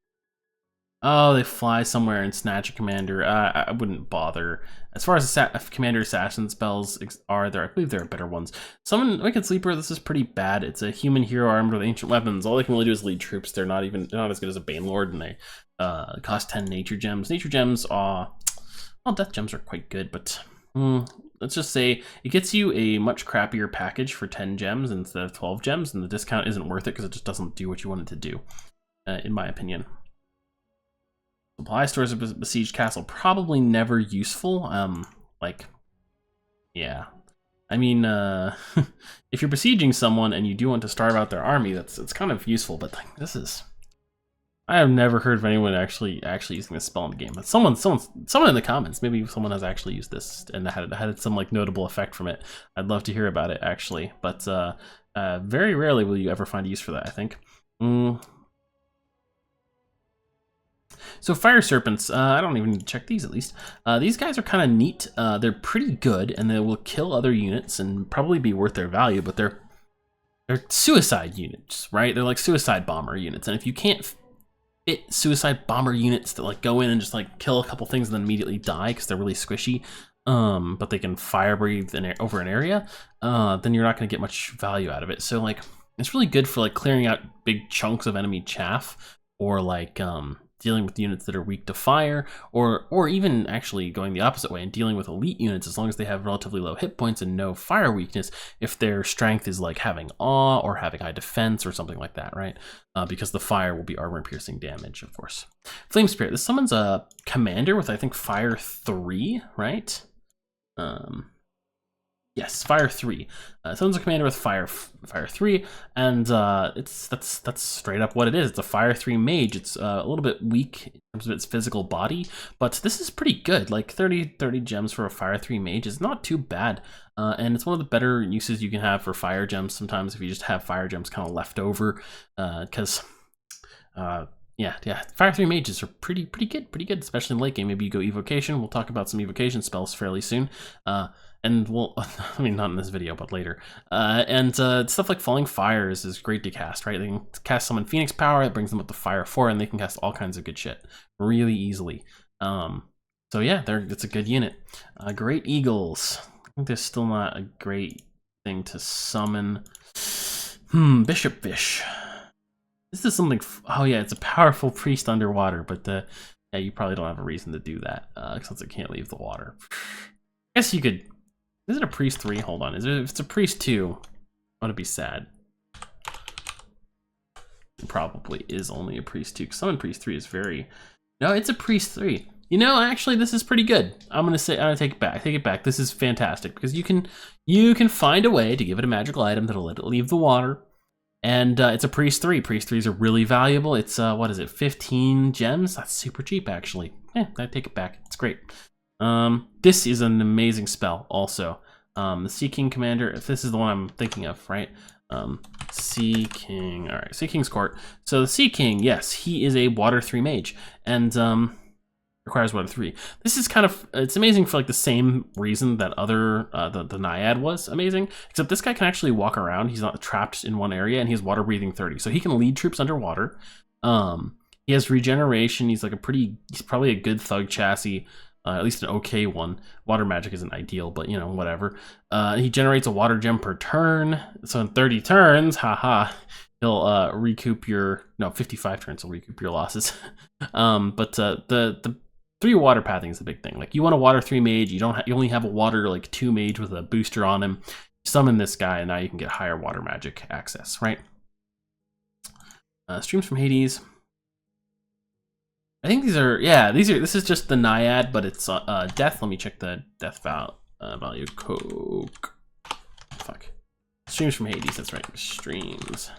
Oh, they fly somewhere and snatch a commander. I wouldn't bother. As far as commander assassin spells are, I believe there are better ones. Summon Wicked Sleeper. This is pretty bad. It's a human hero armed with ancient weapons. All they can really do is lead troops. They're not as good as a Bane Lord, and they cost 10 nature gems. Nature gems are, well, death gems are quite good, but let's just say it gets you a much crappier package for 10 gems instead of 12 gems, and the discount isn't worth it because it just doesn't do what you want it to do, in my opinion. Supply stores of besieged castle, probably never useful. Yeah. I mean, if you're besieging someone and you do want to starve out their army, it's kind of useful, but like, this is... I have never heard of anyone actually using this spell in the game. But someone in the comments, maybe someone has actually used this and had some like notable effect from it. I'd love to hear about it actually, but very rarely will you ever find a use for that, I think. So Fire Serpents, I don't even need to check these at least. These guys are kind of neat. They're pretty good, and they will kill other units and probably be worth their value, but they're suicide units, right? They're like suicide bomber units, and if you can't fit suicide bomber units that like go in and just like kill a couple things and then immediately die because they're really squishy, but they can fire breathe over an area, then you're not going to get much value out of it. So like it's really good for like clearing out big chunks of enemy chaff, or like dealing with units that are weak to fire, or even actually going the opposite way and dealing with elite units as long as they have relatively low hit points and no fire weakness, if their strength is like having awe or having high defense or something like that, right? Because the fire will be armor piercing damage, of course. Flame Spirit, this summons a commander with I think fire 3, right? Yes, fire 3. Summons a commander with fire 3, and that's straight up what it is. It's a fire 3 mage. It's a little bit weak in terms of its physical body, but this is pretty good. Like 30 gems for a fire 3 mage is not too bad, and it's one of the better uses you can have for fire gems sometimes if you just have fire gems kind of left over, because yeah, fire 3 mages are pretty good, especially in late game. Maybe you go evocation. We'll talk about some evocation spells fairly soon. And we'll, I mean, not in this video, but later. And stuff like Falling Fires is great to cast, right? They can cast Summon Phoenix Power, it brings them up to Fire 4, and they can cast all kinds of good shit really easily. So yeah, it's a good unit. Great Eagles. I think there's still not a great thing to summon. Bishop Fish. This is something. Oh yeah, it's a powerful priest underwater, but yeah, you probably don't have a reason to do that since it can't leave the water. I guess you could. Is it a priest 3? Hold on. If it's a priest 2, I'm gonna be sad. It probably is only a priest 2. Because summon priest 3 is very. No, it's a priest 3. You know, actually, this is pretty good. I'm gonna take it back. Take it back. This is fantastic because you can find a way to give it a magical item that'll let it leave the water, and it's a priest 3. Priest 3s are really valuable. It's what is it? 15 gems. That's super cheap, actually. Yeah, I take it back. It's great. This is an amazing spell. Also, the Sea King Commander. If this is the one I'm thinking of, right? Sea King. All right, Sea King's Court. So the Sea King, yes, he is a Water 3 mage, and requires Water 3. This is kind of, it's amazing for like the same reason that other, the Naiad was amazing, except this guy can actually walk around. He's not trapped in one area, and he has water breathing 30. So he can lead troops underwater. He has regeneration. He's like he's probably a good thug chassis, at least an okay one. Water magic isn't ideal, but you know, whatever. He generates a water gem per turn. So in 30 turns, haha, he'll recoup 55 turns he'll recoup your losses. But the 3 water pathing is the big thing. Like, you want a water 3 mage, you only have a water like 2 mage with a booster on him. Summon this guy, and now you can get higher water magic access, right? Streams from Hades. I think this is just the Naiad, but it's death. Let me check the death value. Coke. Fuck. Streams from Hades, that's right. Streams.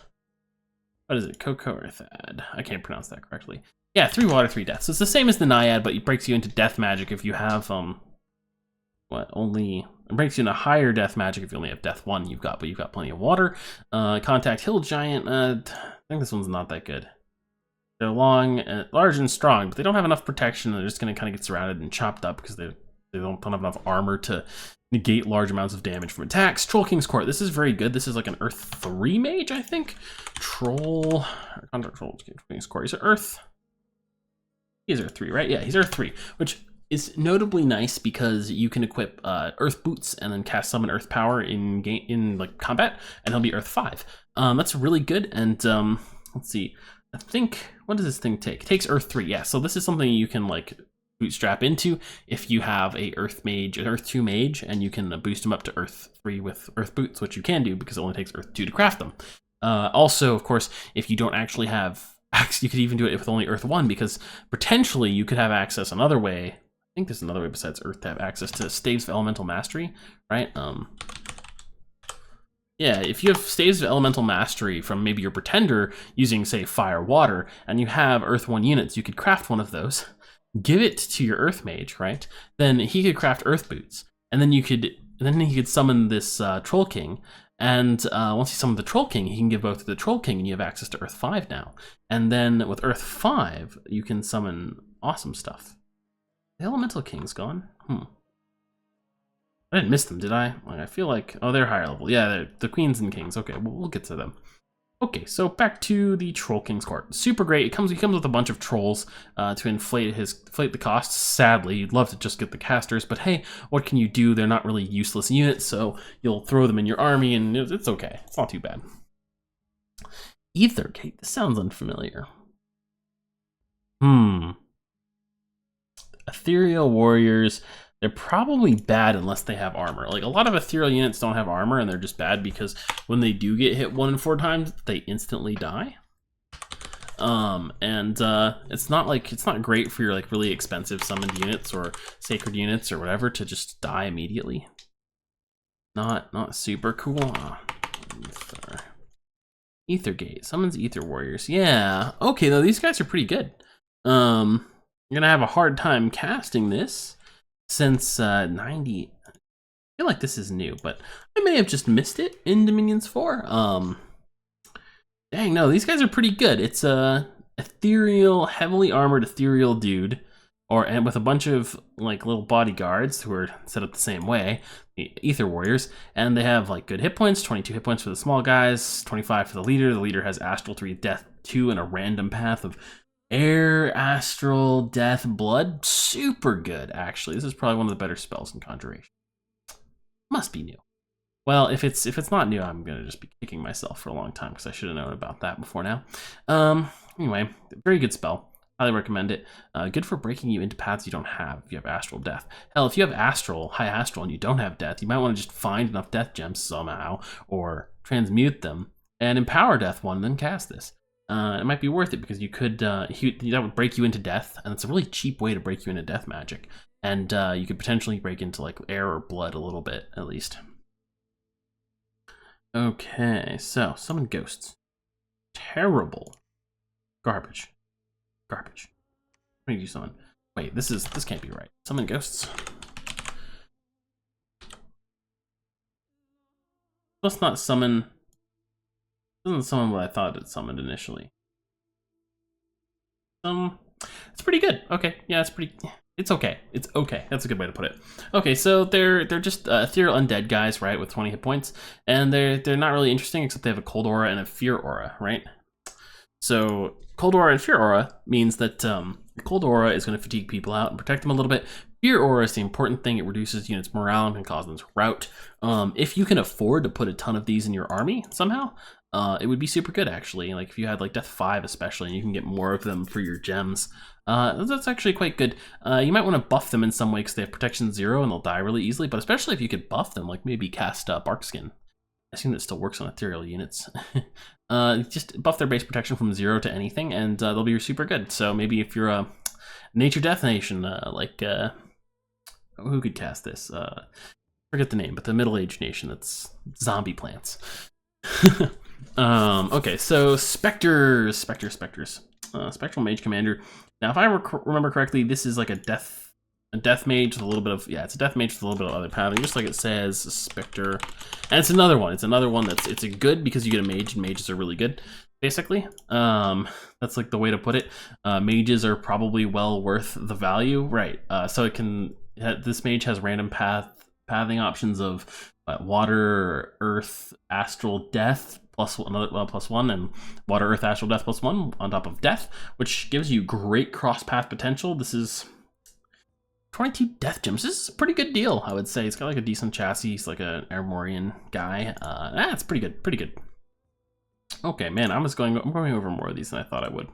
What is it? Coco or Thad? I can't pronounce that correctly. Yeah, 3 water, 3 death. So it's the same as the Naiad, but it breaks you into death magic if you have it breaks you into higher death magic if you only have death 1 but you've got plenty of water. Contact Hill Giant. I think this one's not that good. They're large and strong, but they don't have enough protection. They're just gonna kind of get surrounded and chopped up because they don't have enough armor to negate large amounts of damage from attacks. Troll King's Court. This is very good. This is like an Earth 3 mage, I think. Troll King's Court. He's Earth 3, right? Yeah, he's Earth 3, which is notably nice because you can equip Earth Boots and then cast Summon Earth Power in like combat, and he'll be Earth 5. That's really good. And let's see. I think, what does this thing take? It takes Earth 3. Yeah, so this is something you can like bootstrap into if you have an Earth 2 mage, and you can boost him up to Earth 3 with Earth Boots, which you can do because it only takes Earth 2 to craft them. Also, of course, if you don't actually have you could even do it with only Earth 1, because potentially you could have access another way. I think there's another way besides Earth to have access to Staves of Elemental Mastery, right? Yeah, if you have Staves of Elemental Mastery from maybe your Pretender using, say, Fire Water, and you have Earth 1 units, you could craft one of those, give it to your Earth Mage, right? Then he could craft Earth Boots, and then he could summon this Troll King. And once you summon the Troll King, he can give both to the Troll King, and you have access to Earth 5 now. And then with Earth 5, you can summon awesome stuff. The Elemental King's gone. I didn't miss them, did I? I feel like, oh, they're higher level. Yeah, they're the Queens and Kings. Okay, we'll get to them. Okay, so back to the Troll King's Court. Super great. He comes with a bunch of trolls to inflate the costs. Sadly, you'd love to just get the casters, but hey, what can you do? They're not really useless units, so you'll throw them in your army, and it's okay. It's not too bad. Ether Gate. This sounds unfamiliar. Ethereal Warriors. They're probably bad unless they have armor. Like, a lot of ethereal units don't have armor, and they're just bad because when they do get hit 1 in 4 times, they instantly die. It's not great for your like really expensive summoned units or sacred units or whatever to just die immediately. Not super cool. Ether Gate summons Ether Warriors. Yeah, okay, though these guys are pretty good. You're gonna have a hard time casting this. Since 90, I feel like this is new, but I may have just missed it in Dominions 4. Dang, no, these guys are pretty good. It's a ethereal, heavily armored ethereal dude, and with a bunch of like little bodyguards who are set up the same way, the Ether Warriors, and they have like good hit points, 22 hit points for the small guys, 25 for the leader. The leader has Astral 3, Death 2, and a random path of Air, Astral, Death, Blood, super good, actually. This is probably one of the better spells in Conjuration. Must be new. Well, if it's not new, I'm gonna just be kicking myself for a long time because I should have known about that before now. Anyway, very good spell. Highly recommend it. Good for breaking you into paths you don't have if you have Astral Death. Hell, if you have Astral, High Astral, and you don't have Death, you might want to just find enough Death Gems somehow, or transmute them, and empower Death one, and then cast this. It might be worth it because you could, that would break you into Death, and it's a really cheap way to break you into Death magic. And you could potentially break into like Air or Blood a little bit, at least. Okay, so summon ghosts. Terrible. Garbage. Garbage. What did you summon? Wait, this can't be right. Summon ghosts. Let's not summon. Doesn't summon what I thought it summoned initially. It's pretty good. Okay, yeah, it's pretty. It's okay. It's okay. That's a good way to put it. Okay, so they're just ethereal undead guys, right, with 20 hit points, and they're not really interesting except they have a cold aura and a fear aura, right? So cold aura and fear aura means that cold aura is going to fatigue people out and protect them a little bit. Fear aura is the important thing. It reduces units' morale and can cause them to rout. If you can afford to put a ton of these in your army somehow, it would be super good actually. Like if you had like Death 5 especially, and you can get more of them for your gems. That's actually quite good. You might want to buff them in some way because they have protection 0 and they'll die really easily, but especially if you could buff them, like maybe cast Barkskin. I assume that still works on ethereal units. Just buff their base protection from 0 to anything, and they'll be super good. So maybe if you're a Nature Death Nation, who could cast this? Forget the name, but the middle-aged nation that's zombie plants. Okay, so Specters. Spectral Mage Commander. Now, if I remember correctly, this is like a death mage with a little bit of, it's a death mage with a little bit of other pathing, just like it says, Specter. And it's another one. It's another one it's a good because you get a mage, and mages are really good, basically. That's like the way to put it. Mages are probably well worth the value, right? So this mage has random pathing options of water, earth, astral, death, +1, and water, earth, astral, death +1 on top of death, which gives you great cross path potential. This is 22 death gems. This is a pretty good deal, I would say. It's got like a decent chassis. He's like an Armorian guy. It's pretty good. Okay, man, I'm going over more of these than I thought I would.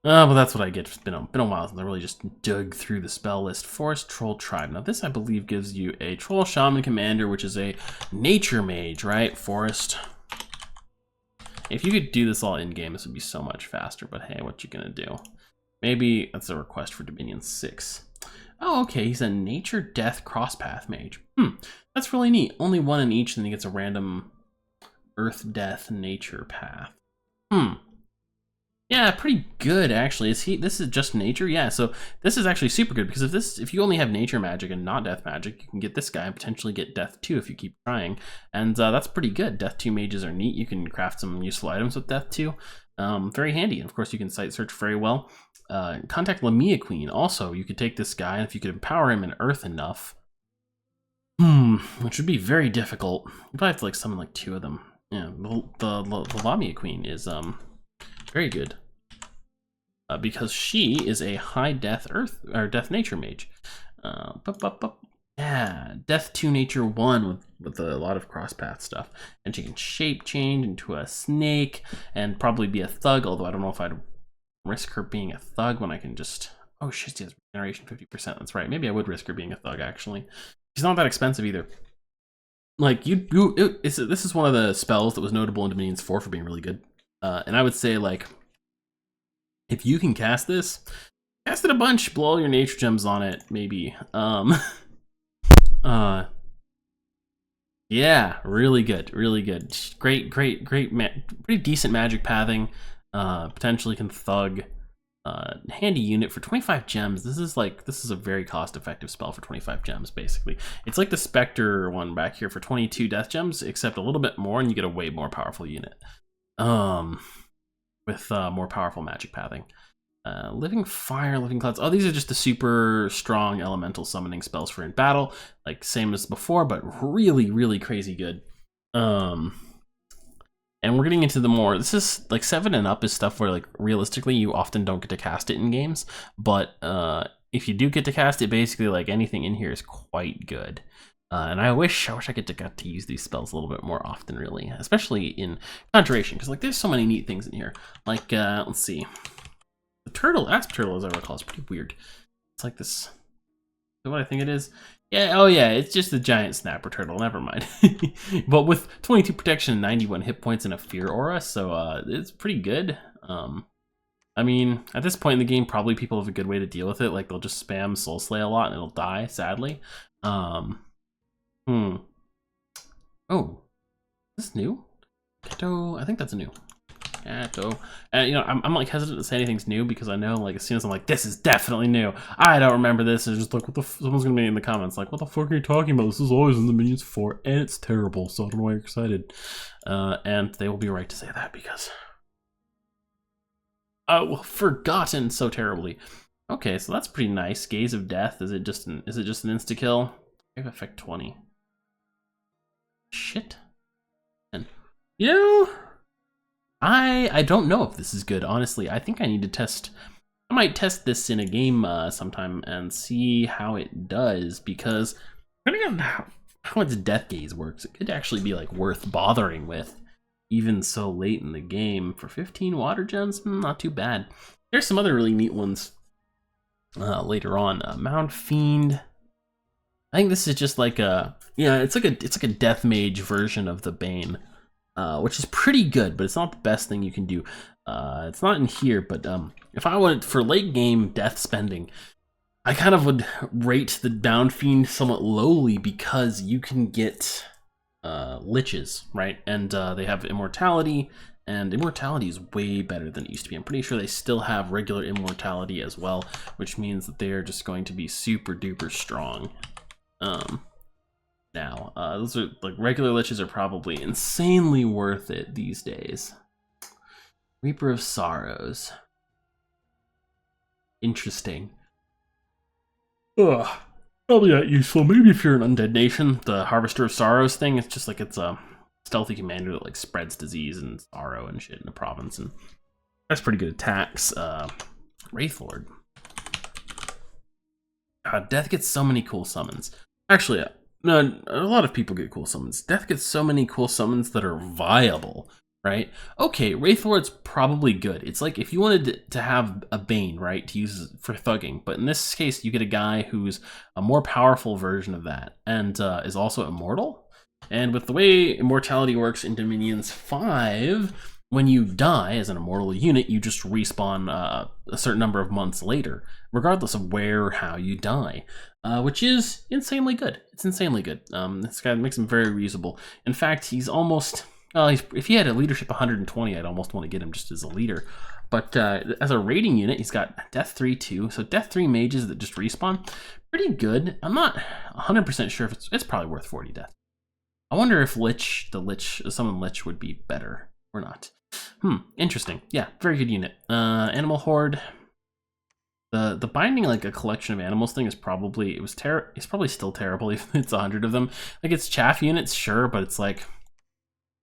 But that's what I get. It's been a while since I really just dug through the spell list. Forest Troll Tribe. Now this, I believe, gives you a Troll Shaman Commander, which is a Nature Mage, right? Forest. If you could do this all in-game, this would be so much faster, but hey, what you gonna do? Maybe that's a request for Dominion 6. Oh, okay, he's a Nature Death Crosspath Mage. That's really neat. Only one in each, then he gets a random Earth, Death, Nature path. Yeah, pretty good actually. This is just nature? Yeah, so this is actually super good because if you only have nature magic and not death magic, you can get this guy and potentially get death 2 if you keep trying. And that's pretty good. Death 2 mages are neat. You can craft some useful items with death 2. Very handy. And of course you can site search very well. Contact Lamia Queen. Also, you could take this guy, and if you could empower him in earth enough, which would be very difficult. You probably have to like summon like 2 of them. Yeah, the Lamia Queen is very good. Because she is a high death earth or death nature mage. Yeah, death 2 nature 1 with a lot of cross path stuff, and she can shape change into a snake and probably be a thug. Although I don't know if I'd risk her being a thug when I can just. Oh shit, she has regeneration 50%. That's right. Maybe I would risk her being a thug actually. She's not that expensive either. Like this is one of the spells that was notable in Dominions 4 for being really good. And I would say like, if you can cast this, cast it a bunch, blow all your nature gems on it, maybe. Yeah, really good. Great, pretty decent magic pathing. Potentially can thug. Handy unit for 25 gems. This is a very cost-effective spell for 25 gems, basically. It's like the Specter one back here for 22 death gems, except a little bit more, and you get a way more powerful unit. With more powerful magic pathing. Living Fire, Living Clouds. Oh, these are just the super strong elemental summoning spells for in battle. Like, same as before, but really, really crazy good. And we're getting into the more, this is like 7 and up is stuff where like realistically you often don't get to cast it in games, but if you do get to cast it, basically like anything in here is quite good. And I wish I got to use these spells a little bit more often, really, especially in Conjuration, because like there's so many neat things in here. Like let's see, the turtle, asp turtle, as I recall, is pretty weird. It's like this. Is that what I think it is? Yeah, oh yeah, it's just a giant snapper turtle, never mind. But with 22 protection and 91 hit points and a fear aura, so it's pretty good. I mean, at this point in the game, probably people have a good way to deal with it. Like, they'll just spam Soul Slay a lot and it'll die, sadly. Oh, is this new? Kato, I think that's a new. Kato. And, you know, I'm like hesitant to say anything's new because I know, like, as soon as I'm like, this is definitely new, I don't remember this, it's just like, what the someone's gonna be in the comments like, what the fuck are you talking about? This is always in the Minions 4 and it's terrible, so I don't know why you're excited. And they will be right to say that because forgotten so terribly. Okay, so that's pretty nice. Gaze of Death. Is it just an insta kill? Wave effect 20. Shit. And you know, I don't know if this is good, honestly. I think I need to test. I might test this in a game sometime and see how it does, because depending on how its Death Gaze works, it could actually be like worth bothering with. Even so late in the game. For 15 water gems, not too bad. There's some other really neat ones later on. Mound Fiend. I think this is just like a, yeah, it's like a death mage version of the Bane, which is pretty good, but it's not the best thing you can do. It's not in here, but if I wanted for late game death spending, I kind of would rate the Mound Fiend somewhat lowly because you can get liches, right? And they have immortality, and immortality is way better than it used to be. I'm pretty sure they still have regular immortality as well, which means that they are just going to be super duper strong. Now those are like regular liches are probably insanely worth it these days. Reaper of Sorrows, interesting. Ugh. Probably not useful. Maybe if you're an undead nation, the Harvester of Sorrows thing, it's just like it's a stealthy commander that like spreads disease and sorrow and shit in the province, and that's pretty good attacks. Wraithlord. Death gets so many cool summons. Actually, no, a lot of people get cool summons. Death gets so many cool summons that are viable, right? Okay, Wraithlord's probably good. It's like if you wanted to have a Bane, right, to use for thugging, but in this case, you get a guy who's a more powerful version of that, and is also immortal. And with the way immortality works in Dominions 5, when you die as an immortal unit, you just respawn a certain number of months later, regardless of where or how you die, which is insanely good. It's insanely good. This guy makes him very reusable. In fact, he's almost... if he had a leadership 120, I'd almost want to get him just as a leader. But as a raiding unit, he's got Death 3 too. So Death 3 mages that just respawn, pretty good. I'm not 100% sure if it's probably worth 40 death. I wonder if summon Lich would be better or not. Interesting. Yeah, very good unit. Animal Horde. The binding like a collection of animals thing is probably it's probably still terrible if it's 100 of them. Like it's chaff units, sure, but it's like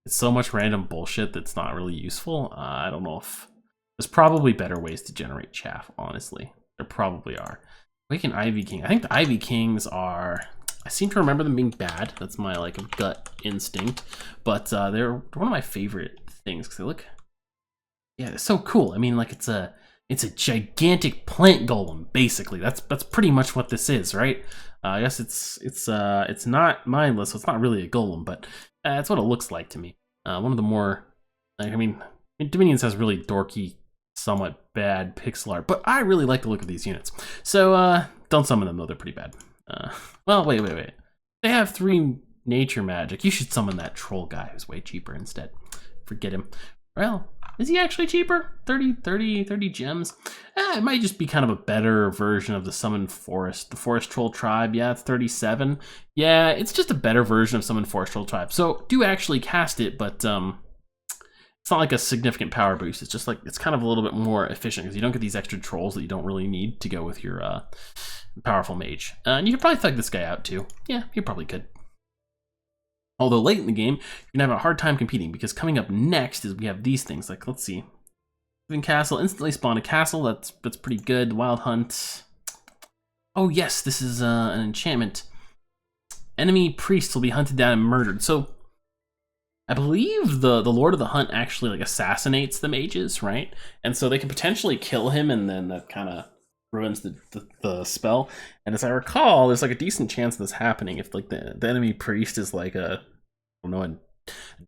it's so much random bullshit that's not really useful. I don't know if there's probably better ways to generate chaff, honestly. There probably are. Awaken Ivy King. I think the Ivy Kings are... I seem to remember them being bad. That's my like gut instinct. But they're one of my favorite things because they look... Yeah, they're so cool. I mean, like it's a gigantic plant golem, basically. That's pretty much what this is, right? I guess it's not mindless, so it's not really a golem, but that's what it looks like to me. One of the more, like, I mean, Dominions has really dorky, somewhat bad pixel art, but I really like the look of these units. So don't summon them though; they're pretty bad. Well, wait. They have 3 nature magic. You should summon that troll guy who's way cheaper instead. Forget him. Well, is he actually cheaper? 30 gems? It might just be kind of a better version of the Summon Forest. The Forest Troll Tribe, yeah, it's 37. Yeah, it's just a better version of Summon Forest Troll Tribe. So do actually cast it, but it's not like a significant power boost. It's just like, it's kind of a little bit more efficient because you don't get these extra trolls that you don't really need to go with your powerful mage. And you could probably thug this guy out too. Yeah, you probably could. Although late in the game, you're gonna have a hard time competing because coming up next is we have these things. Like, let's see. Castle, instantly spawn a castle. That's pretty good. Wild Hunt. Oh yes, this is an enchantment. Enemy priests will be hunted down and murdered. So I believe the Lord of the Hunt actually like assassinates the mages, right? And so they can potentially kill him, and then that kind of ruins the spell. And as I recall, there's like a decent chance of this happening if like the enemy priest is like a, I don't know, a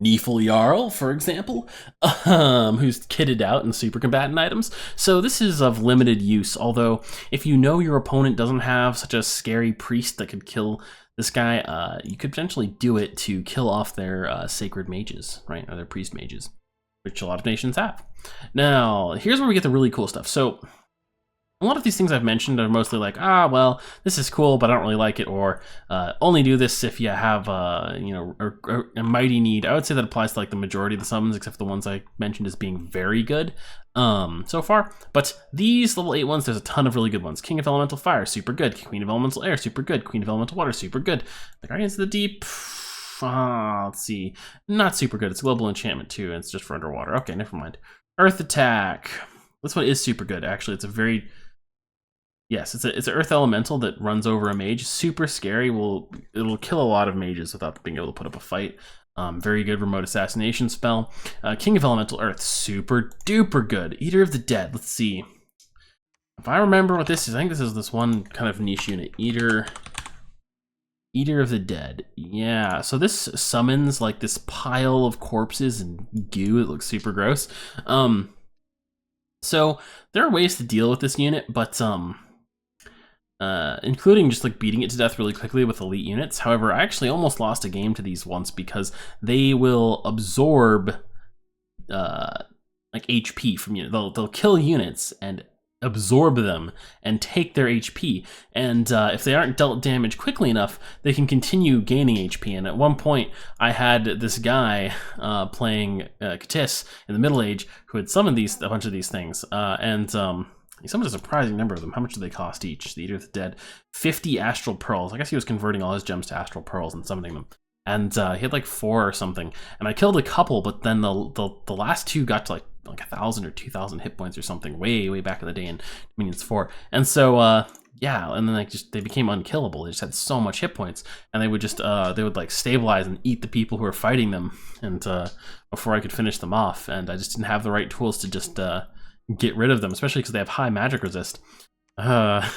Neefel Jarl, for example, who's kitted out in super combatant items. So this is of limited use, although if you know your opponent doesn't have such a scary priest that could kill this guy, you could potentially do it to kill off their sacred mages, right, or their priest mages, which a lot of nations have. Now, here's where we get the really cool stuff. So a lot of these things I've mentioned are mostly like, well, this is cool, but I don't really like it, or only do this if you have, a mighty need. I would say that applies to like the majority of the summons, except for the ones I mentioned as being very good so far. But these level 8 ones, there's a ton of really good ones. King of Elemental Fire, super good. Queen of Elemental Air, super good. Queen of Elemental Water, super good. The Guardians of the Deep, let's see, not super good. It's a global enchantment too, and it's just for underwater. Okay, never mind. Earth Attack. This one is super good, actually. It's a very... Yes, it's an Earth Elemental that runs over a mage. Super scary. It'll kill a lot of mages without being able to put up a fight. Very good remote assassination spell. King of Elemental Earth, super duper good. Eater of the Dead. Let's see. If I remember what this is, I think this is this one kind of niche unit. Eater of the Dead. Yeah, so this summons like this pile of corpses and goo. It looks super gross. So there are ways to deal with this unit, but including just like beating it to death really quickly with elite units. However, I actually almost lost a game to these once because they will absorb like HP from units. They'll kill units and absorb them and take their HP. And if they aren't dealt damage quickly enough, they can continue gaining HP. And at one point, I had this guy playing Katis in the Middle Age who had summoned a bunch of these things. He summoned a surprising number of them. How much do they cost each? The Eater of the Dead, 50 Astral Pearls. I guess he was converting all his gems to Astral Pearls and summoning them. And he had like 4 or something. And I killed a couple, but then the last 2 got to like 1,000 or 2,000 hit points or something way back in the day in Dominions 4. And so yeah, and then they became unkillable. They just had so much hit points, and they would like stabilize and eat the people who were fighting them, and before I could finish them off. And I just didn't have the right tools to just get rid of them, especially because they have high magic resist. They're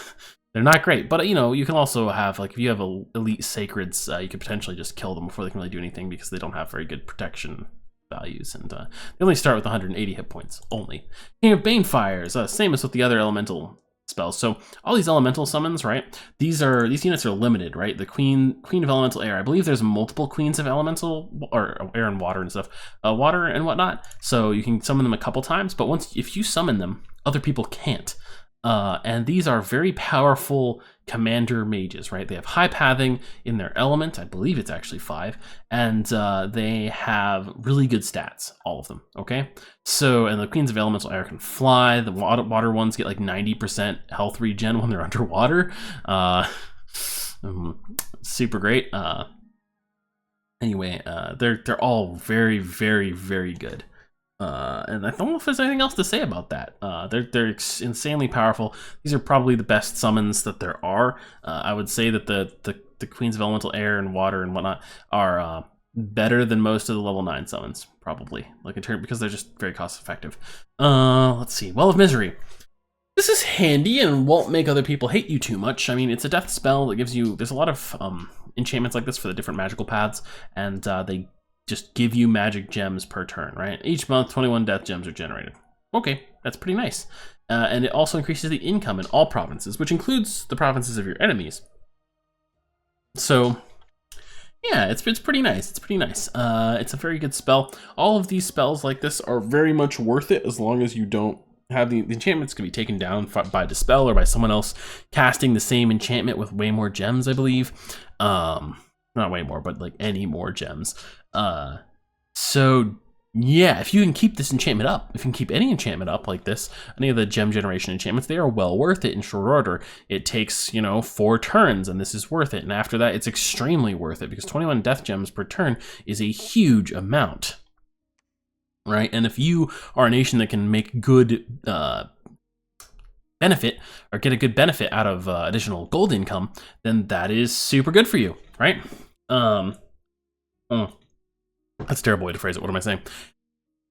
not great, but you can also have, like, if you have elite sacreds, you could potentially just kill them before they can really do anything because they don't have very good protection values, and they only start with 180 hit points only. King of Banefires, same as with the other elemental spells. So all these elemental summons, right? These units are limited, right? The Queen of Elemental Air. I believe there's multiple Queens of Elemental or Air and Water and stuff, water and whatnot. So you can summon them a couple times, but if you summon them, other people can't. And these are very powerful commander mages, right? They have high pathing in their element. I believe it's actually 5, and they have really good stats, all of them. Okay, so and the Queens of Elemental Air can fly. The water ones get like 90% health regen when they're underwater. Super great. Anyway, they're all very, very, very good. And I don't know if there's anything else to say about that. They're insanely powerful. These are probably the best summons that there are. I would say that the Queens of Elemental Air and Water and whatnot are better than most of the level 9 summons, probably. Like in turn, because they're just very cost effective. Let's see. Well of Misery. This is handy and won't make other people hate you too much. I mean, it's a death spell that gives you. There's a lot of enchantments like this for the different magical paths, and they just give you magic gems per turn, right? Each month, 21 death gems are generated. Okay, that's pretty nice. And it also increases the income in all provinces, which includes the provinces of your enemies. So, yeah, it's pretty nice. It's pretty nice. It's a very good spell. All of these spells like this are very much worth it as long as you don't have the enchantments can be taken down by Dispel or by someone else casting the same enchantment with way more gems, I believe. Not way more, but like any more gems. So Yeah, if you can keep this enchantment up, if you can keep any enchantment up like this, any of the gem generation enchantments, they are well worth it in short order. It takes, 4 turns, and this is worth it. And after that, it's extremely worth it, because 21 death gems per turn is a huge amount, right? And if you are a nation that can make good benefit, or get a good benefit out of additional gold income, then that is super good for you, right? That's a terrible way to phrase it. What am I saying?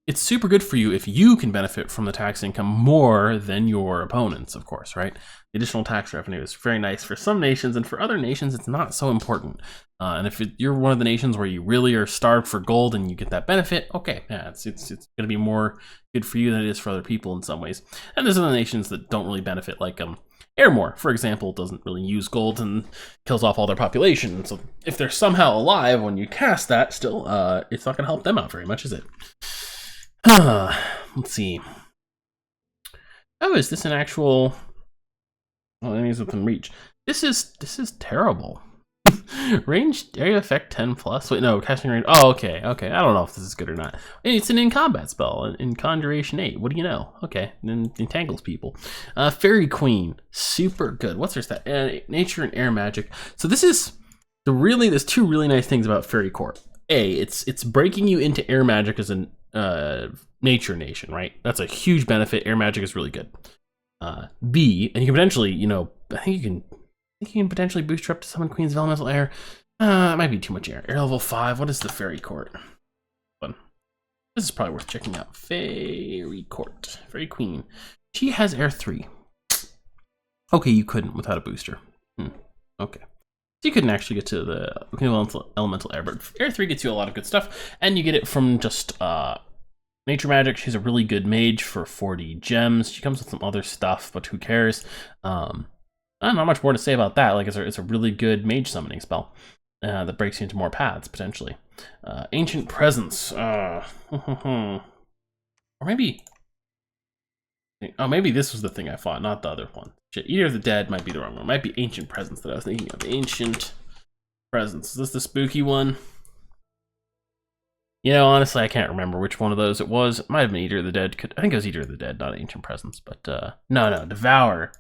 It's super good for you if you can benefit from the tax income more than your opponents, of course, right? The additional tax revenue is very nice for some nations, and for other nations, it's not so important. And if you're one of the nations where you really are starved for gold and you get that benefit, okay, yeah, it's going to be more good for you than it is for other people in some ways. And there's other nations that don't really benefit, like Airmore, for example, doesn't really use gold and kills off all their population. So if they're somehow alive when you cast that, still, it's not going to help them out very much, is it? Let's see. Oh, is this an actual... Oh, enemies within reach. This is terrible. Ranged area effect 10 plus. Wait, no, casting range. Oh, okay. I don't know if this is good or not. It's an in combat spell in Conjuration 8. What do you know? Okay, then entangles people. Fairy Queen, super good. What's her stat? Nature and air magic. So this is there's 2 really nice things about Fairy Court. A, it's breaking you into air magic as a nature nation, right? That's a huge benefit. Air magic is really good. B, and you can potentially, I think you can potentially boost her up to summon Queens of Elemental Air. It might be too much air. Air level 5. What is the Fairy Court? Fun. This is probably worth checking out. Fairy Court. Fairy Queen. She has air 3. Okay, you couldn't without a booster. Okay. So you couldn't actually get to the elemental air, but air 3 gets you a lot of good stuff, and you get it from just nature magic. She's a really good mage for 40 gems. She comes with some other stuff, but who cares? Not much more to say about that. Like, it's a really good mage summoning spell that breaks you into more paths, potentially. Ancient Presence. Or maybe... Oh, maybe this was the thing I fought, not the other one. Shit, Eater of the Dead might be the wrong one. It might be Ancient Presence that I was thinking of. Ancient Presence. Is this the spooky one? Honestly, I can't remember which one of those it was. It might have been Eater of the Dead. I think it was Eater of the Dead, not Ancient Presence. But, no, Devour.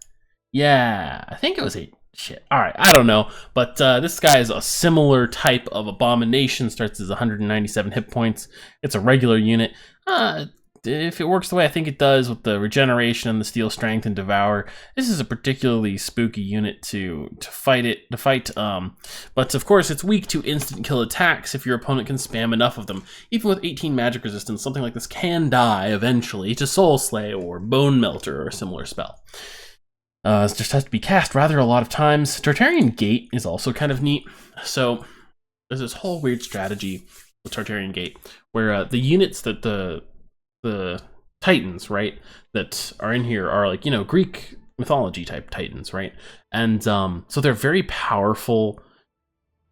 Yeah, I think it was shit. All right, I don't know. But this guy is a similar type of abomination. Starts as 197 hit points. It's a regular unit. If it works the way I think it does with the regeneration and the steel strength and devour, this is a particularly spooky unit to fight. But of course, it's weak to instant kill attacks if your opponent can spam enough of them. Even with 18 magic resistance, something like this can die eventually to Soul Slay or Bone Melter or a similar spell. It just has to be cast rather a lot of times. Tartarean Gate is also kind of neat. So there's this whole weird strategy with Tartarean Gate where the units that the titans, right, that are in here are like, Greek mythology type titans, right? And so they're very powerful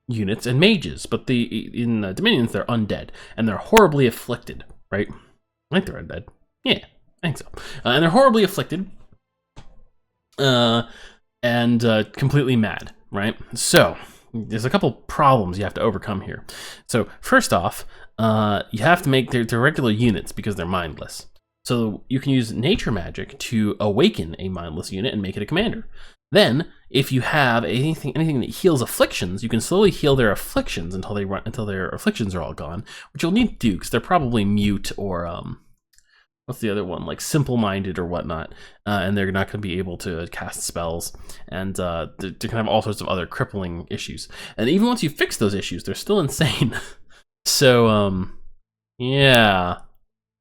units and mages, but in Dominions, they're undead, and they're horribly afflicted, right? I think they're undead. Yeah, I think so. And they're horribly afflicted, and completely mad, right? So there's a couple problems you have to overcome here. So first off, you have to make they're regular units because they're mindless. So you can use nature magic to awaken a mindless unit and make it a commander. Then, if you have anything that heals afflictions, you can slowly heal their afflictions until their afflictions are all gone, which you'll need to do because they're probably mute or what's the other one, like simple-minded or whatnot, and they're not going to be able to cast spells, and they're going to have all sorts of other crippling issues. And even once you fix those issues, they're still insane. So, yeah,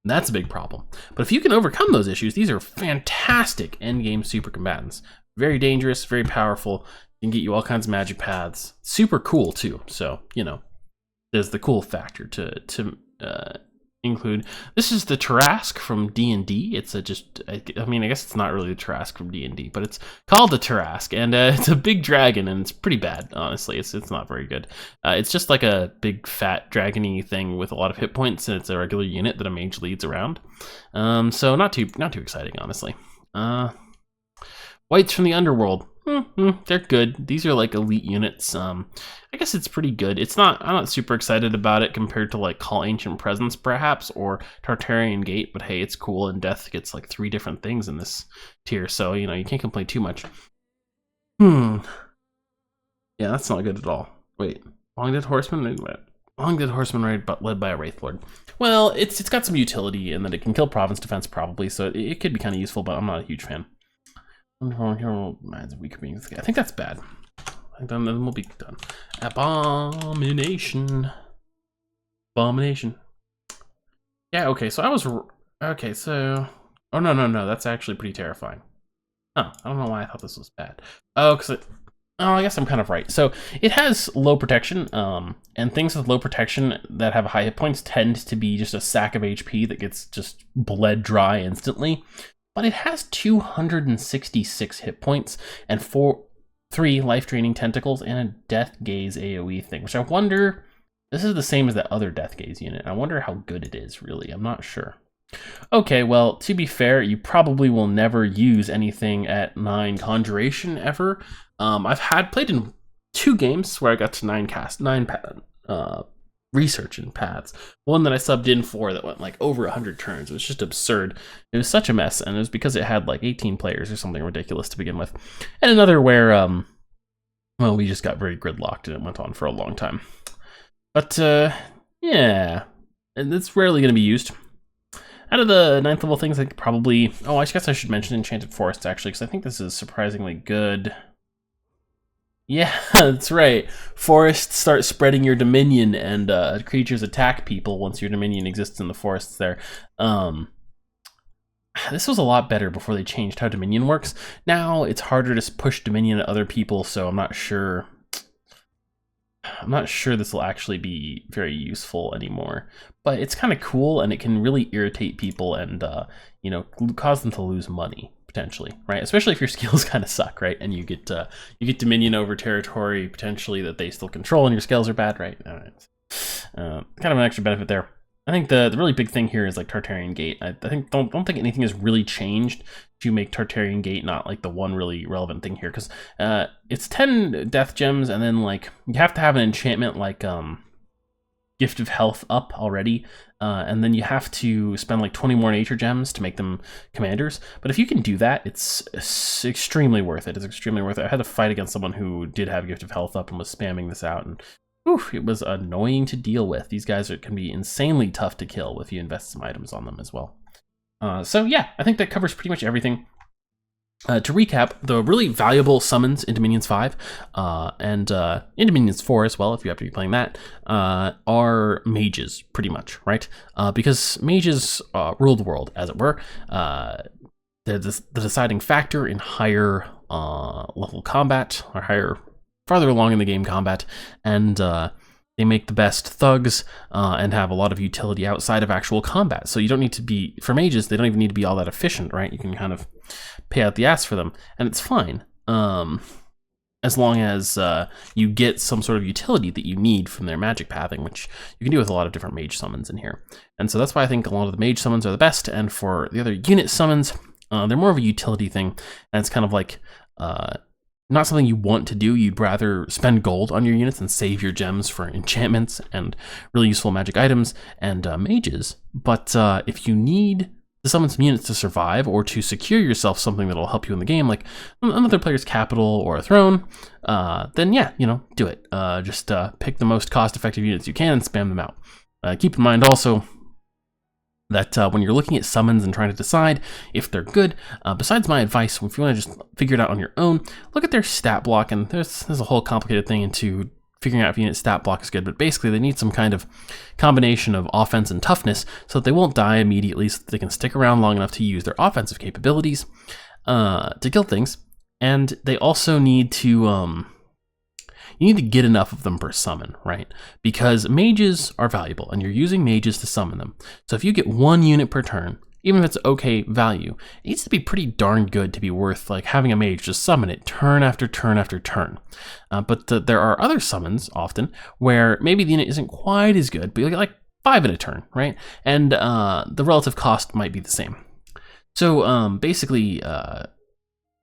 that's a big problem. But if you can overcome those issues, these are fantastic endgame super combatants. Very dangerous, very powerful, can get you all kinds of magic paths. Super cool, too. So, there's the cool factor to include. This is the Tarasque from D&D. It's I guess it's not really the Tarasque from D&D, but it's called the Tarasque, and it's a big dragon, and it's pretty bad, honestly. It's not very good. It's just like a big fat dragony thing with a lot of hit points, and it's a regular unit that a mage leads around. So not too exciting, honestly. Whites from the Underworld. they're good. These are like elite units. I guess it's pretty good. I'm not super excited about it compared to like Call Ancient Presence perhaps, or Tartarean Gate, but hey, it's cool, and Death gets like 3 different things in this tier, so you know, you can't complain too much. Yeah, that's not good at all. Wait, Long Dead Horseman? Long Dead Horseman led by a Wraith Lord. Well, it's got some utility in that it can kill province defense probably, so it could be kind of useful, but I'm not a huge fan. I think that's bad. Then we'll be done. Abomination. Yeah, okay, so oh no, that's actually pretty terrifying. Oh, I don't know why I thought this was bad. Oh, I guess I'm kind of right. So it has low protection, and things with low protection that have high hit points tend to be just a sack of HP that gets just bled dry instantly. But it has 266 hit points and 3 life-draining tentacles and a Death Gaze AoE thing, which I wonder, this is the same as that other Death Gaze unit. I wonder how good it is, really. I'm not sure. Okay, well, to be fair, you probably will never use anything at 9 Conjuration ever. I've played in 2 games where I got to 9 research in paths. One that I subbed in for that went like over 100 turns. It was just absurd. It was such a mess, and it was because it had like 18 players or something ridiculous to begin with. And another where, well, we just got very gridlocked and it went on for a long time. But, yeah, and it's rarely going to be used. Out of the 9th level things, I think probably, I guess I should mention Enchanted Forests actually, because I think this is surprisingly good. Yeah, that's right. Forests start spreading your dominion, and creatures attack people once your dominion exists in the forests there. This was a lot better before they changed how dominion works. Now it's harder to push dominion at other people, so I'm not sure this will actually be very useful anymore. But it's kind of cool, and it can really irritate people and you know, cause them to lose money. Potentially, right? Especially if your skills kind of suck, right? And you get dominion over territory potentially that they still control, and your skills are bad, right? All right. Kind of an extra benefit there. I think the really big thing here is like Tartarean Gate. I think don't think anything has really changed to make Tartarean Gate not like the one really relevant thing here, because it's 10 death gems, and then like you have to have an enchantment like Gift of Health up already, and then you have to spend like 20 more nature gems to make them commanders. But if you can do that, it's extremely worth it. It's extremely worth it. I had to fight against someone who did have Gift of Health up and was spamming this out, and it was annoying to deal with. These guys can be insanely tough to kill if you invest some items on them as well. So yeah, I think that covers pretty much everything. To recap, the really valuable summons in Dominions 5 and in Dominions 4 as well, if you have to be playing that, are mages, pretty much, right? Because mages rule the world, as it were. They're the deciding factor in higher level combat, or farther along in the game combat, and they make the best thugs and have a lot of utility outside of actual combat. So you don't need to be, for mages, they don't even need to be all that efficient, right? You can kind of pay out the ass for them, and it's fine. As long as you get some sort of utility that you need from their magic pathing, which you can do with a lot of different mage summons in here. And so that's why I think a lot of the mage summons are the best, and for the other unit summons, they're more of a utility thing, and it's kind of like not something you want to do. You'd rather spend gold on your units and save your gems for enchantments and really useful magic items and mages. But if you need to summon some units to survive or to secure yourself something that'll help you in the game, like another player's capital or a throne, then yeah, do it. Just pick the most cost-effective units you can and spam them out. Keep in mind also that when you're looking at summons and trying to decide if they're good, besides my advice, if you want to just figure it out on your own, look at their stat block, and there's a whole complicated thing into figuring out if unit stat block is good, but basically they need some kind of combination of offense and toughness so that they won't die immediately, so that they can stick around long enough to use their offensive capabilities to kill things. And they also need to you need to get enough of them per summon, right? Because mages are valuable, and you're using mages to summon them. So if you get 1 unit per turn, even if it's okay value, it needs to be pretty darn good to be worth like having a mage just summon it turn after turn after turn. But there are other summons often where maybe the unit isn't quite as good, but you'll get like 5 in a turn, right? And the relative cost might be the same. So basically,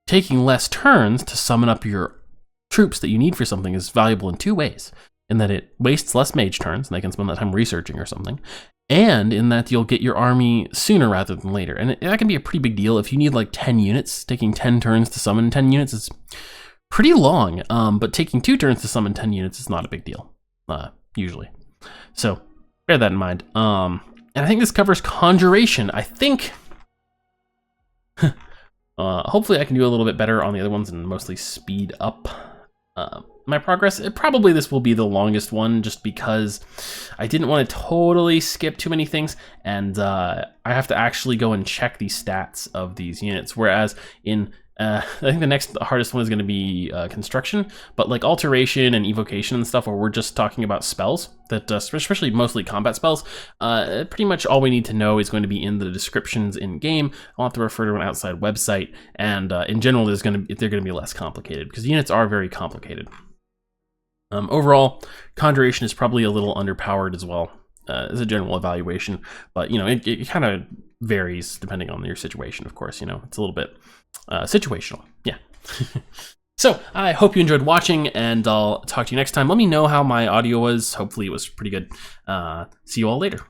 taking less turns to summon up your troops that you need for something is valuable in two ways. In that it wastes less mage turns, and they can spend that time researching or something, and in that you'll get your army sooner rather than later. And that can be a pretty big deal. If you need like 10 units, taking 10 turns to summon 10 units is pretty long, but taking 2 turns to summon 10 units is not a big deal, usually. So bear that in mind. And I think this covers Conjuration. I think, hopefully I can do a little bit better on the other ones and mostly speed up my progress. Probably this will be the longest one just because I didn't want to totally skip too many things, and I have to actually go and check the stats of these units, whereas in I think the next hardest one is going to be construction, but like alteration and evocation and stuff, where we're just talking about spells that, especially mostly combat spells, pretty much all we need to know is going to be in the descriptions in game. I'll have to refer to an outside website, and in general, they're going to be less complicated because units are very complicated. Overall, Conjuration is probably a little underpowered as well as a general evaluation, but you know, it kind of varies depending on your situation, of course. You know, it's a little bit situational. Yeah. So I hope you enjoyed watching, and I'll talk to you next time. Let me know how my audio was. Hopefully it was pretty good. See you all later.